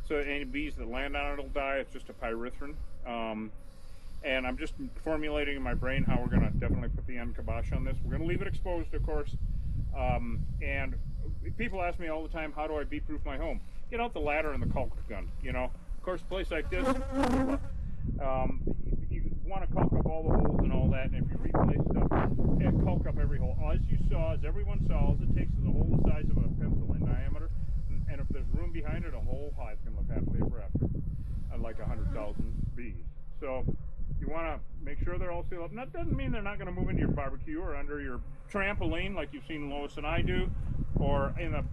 so that any bees that land on it will die. It's just a pyrethrin. And I'm just formulating in my brain how we're going to definitely put the end kibosh on this. We're going to leave it exposed, of course. And people ask me all the time, how do I bee-proof my home? Get out the ladder and the caulk gun, you know. Of course, a place like this, you want to caulk up all the holes and all that, and if you replace stuff, caulk up every hole. As you saw, as everyone saw, all it takes is a hole the size of a pencil in diameter, and if there's room behind it, a whole hive can live happily ever after, like 100,000 bees. So you want to make sure they're all sealed up. And that doesn't mean they're not going to move into your barbecue or under your trampoline like you've seen Lois and I do, or in the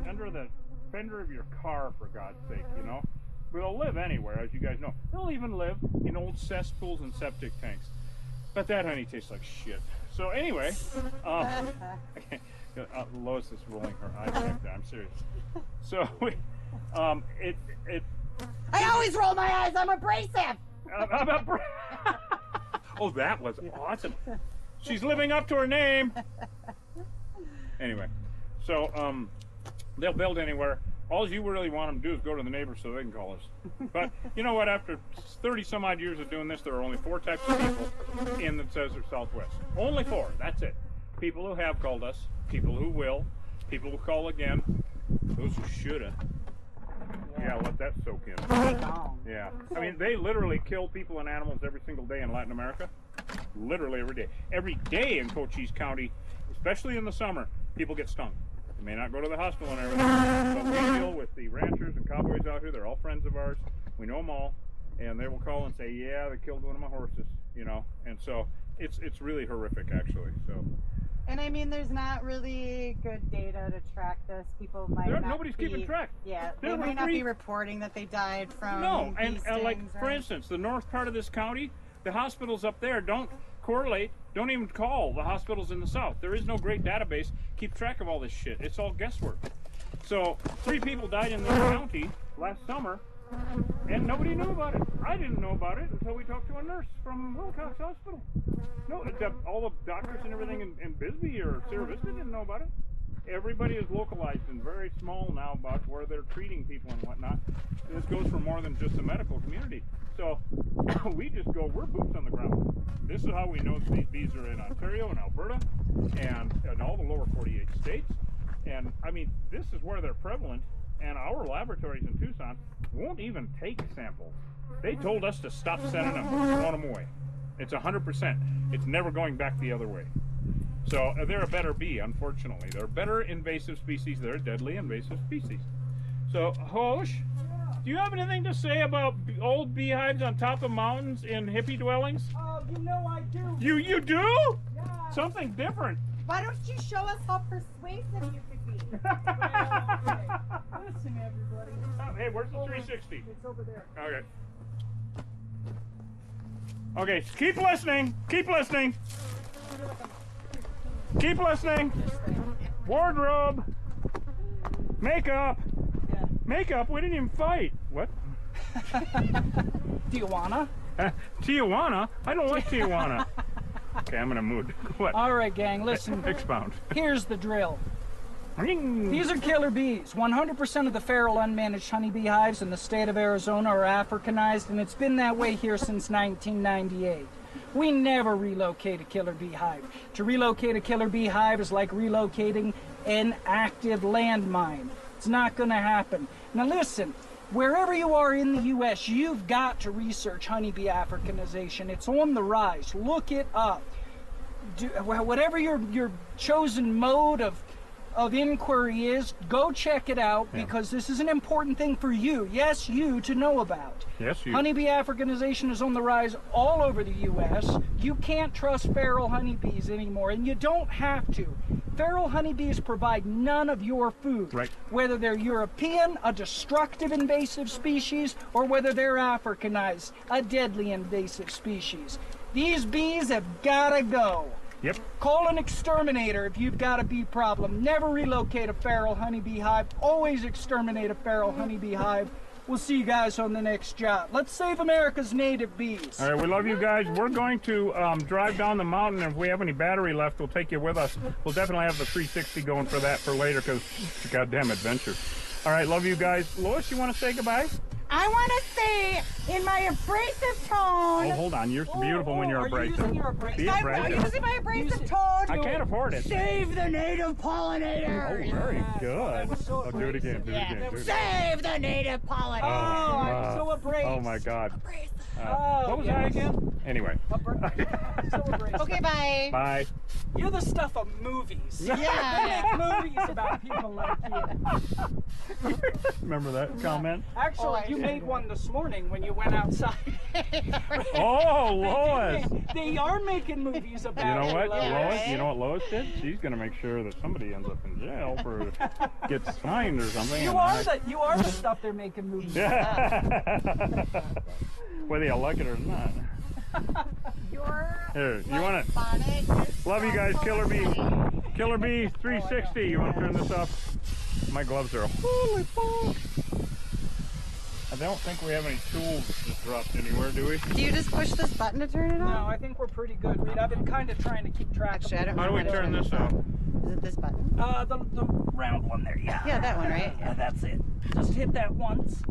under the fender of your car, for God's sake, you know. They'll live anywhere, as you guys know. They'll even live in old cesspools and septic tanks. But that honey tastes like shit. So anyway, Lois is rolling her eyes like that. I'm serious. So I always roll my eyes. I'm abrasive. Oh, that was awesome. She's living up to her name. Anyway, so they'll build anywhere. All you really want them to do is go to the neighbors so they can call us. But you know what? After 30 some odd years of doing this, there are only 4 types of people in the desert Southwest. Only 4. That's it. People who have called us, people who will, people who call again, those who shoulda. Yeah, let that soak in. Yeah. I mean, they literally kill people and animals every single day in Latin America. Literally every day. Every day in Cochise County, especially in the summer, people get stung. They may not go to the hospital and everything, but we deal with the ranchers and cowboys out here. They're all friends of ours. We know them all. And they will call and say, yeah, they killed one of my horses, you know. And so it's really horrific, actually. So. And I mean, there's not really good data to track this. People might not nobody's keeping track. Yeah, they might not be reporting that they died from and stings, like, for instance, the north part of this county, the hospitals up there don't correlate, don't even call the hospitals in the south. There is no great database. Keep track of all this shit. It's all guesswork. So 3 people died in this county last summer, and nobody knew about it. I didn't know about it until we talked to a nurse from Wilcox Hospital. No, all the doctors and everything in Bisbee or Sierra Vista didn't know about it. Everybody is localized and very small now about where they're treating people and whatnot. And this goes for more than just the medical community. So we just go, we're boots on the ground. This is how we know these bees are in Ontario and Alberta and in all the lower 48 states. And I mean, this is where they're prevalent. And our laboratories in Tucson won't even take samples. They told us to stop sending them, throwing them away. It's 100%. It's never going back the other way. So they're a better bee, unfortunately. They're better invasive species. They're a deadly invasive species. So, Hosh, do you have anything to say about old beehives on top of mountains in hippie dwellings? You know I do. You do? Yeah. Something different. Why don't you show us how persuasive you could be? Well, okay. Listen, everybody. Hey, where's the 360? It's over there. Okay. Okay, keep listening. Keep listening. Keep listening. Wardrobe. Makeup. Yeah. Makeup? We didn't even fight. What? Tijuana? Tijuana? I don't like Tijuana. Okay, I'm in a mood. What? All right, gang, listen. Expound. Here's the drill. These are killer bees. 100% of the feral unmanaged honeybee hives in the state of Arizona are Africanized, and it's been that way here since 1998. We never relocate a killer bee hive. To relocate a killer bee hive is like relocating an active landmine. It's not going to happen. Now listen, wherever you are in the U.S., you've got to research honeybee Africanization. It's on the rise. Look it up. Whatever your chosen mode of inquiry is, go check it out, because this is an important thing for you, yes, you, to know about. Yes, you. Honeybee Africanization is on the rise all over the U.S. You can't trust feral honeybees anymore, and you don't have to. feral honeybees provide none of your food. Right. Whether they're European, a destructive invasive species, or whether they're Africanized, a deadly invasive species. These bees have gotta go. Yep. Call an exterminator if you've got a bee problem. Never relocate a feral honeybee hive. Always exterminate a feral honeybee hive. We'll see you guys on the next job. Let's save America's native bees. All right, we love you guys. We're going to drive down the mountain. If we have any battery left, we'll take you with us. We'll definitely have the 360 going for that for later because it's a goddamn adventure. All right, love you guys. Lois, you want to say goodbye? I want to say in my abrasive tone. Oh, hold on. You're beautiful when you're Are you abrasive. using your abrasive? Be I'm abrasive. using my abrasive tone. I can't afford it. Save the native Oh, pollinators. very good. was so Oh, do it again. Do it Yeah. again. Do it again. Save the native pollinators. I'm so abrasive. Oh my God. Oh, What was that again? Anyway. So abrasive. Okay, bye. Bye. You're the stuff of movies. Yeah. Movies about people like you. Remember that comment? Actually, you made one this morning when you went outside. Oh, Lois. They are making movies about You know what, Lois. Lois? You know what Lois did? She's gonna make sure that somebody ends up in jail for gets fined or something. You are the stuff they're making movies about. Yeah. Whether you like it or not. Here, you want it? Love you guys, Killer Bee. Killer Bee 360. You want to turn this off? My gloves are holy fuck. I don't think we have any tools just dropped anywhere, do we? Do you just push this button to turn it No, on? I think we're pretty good, Reed. I've been kind of trying to keep track Actually, I of don't How do know we how to turn this off? Is it this button? the round one there, yeah. Yeah, that one, right? Yeah, that's it. Just hit that once.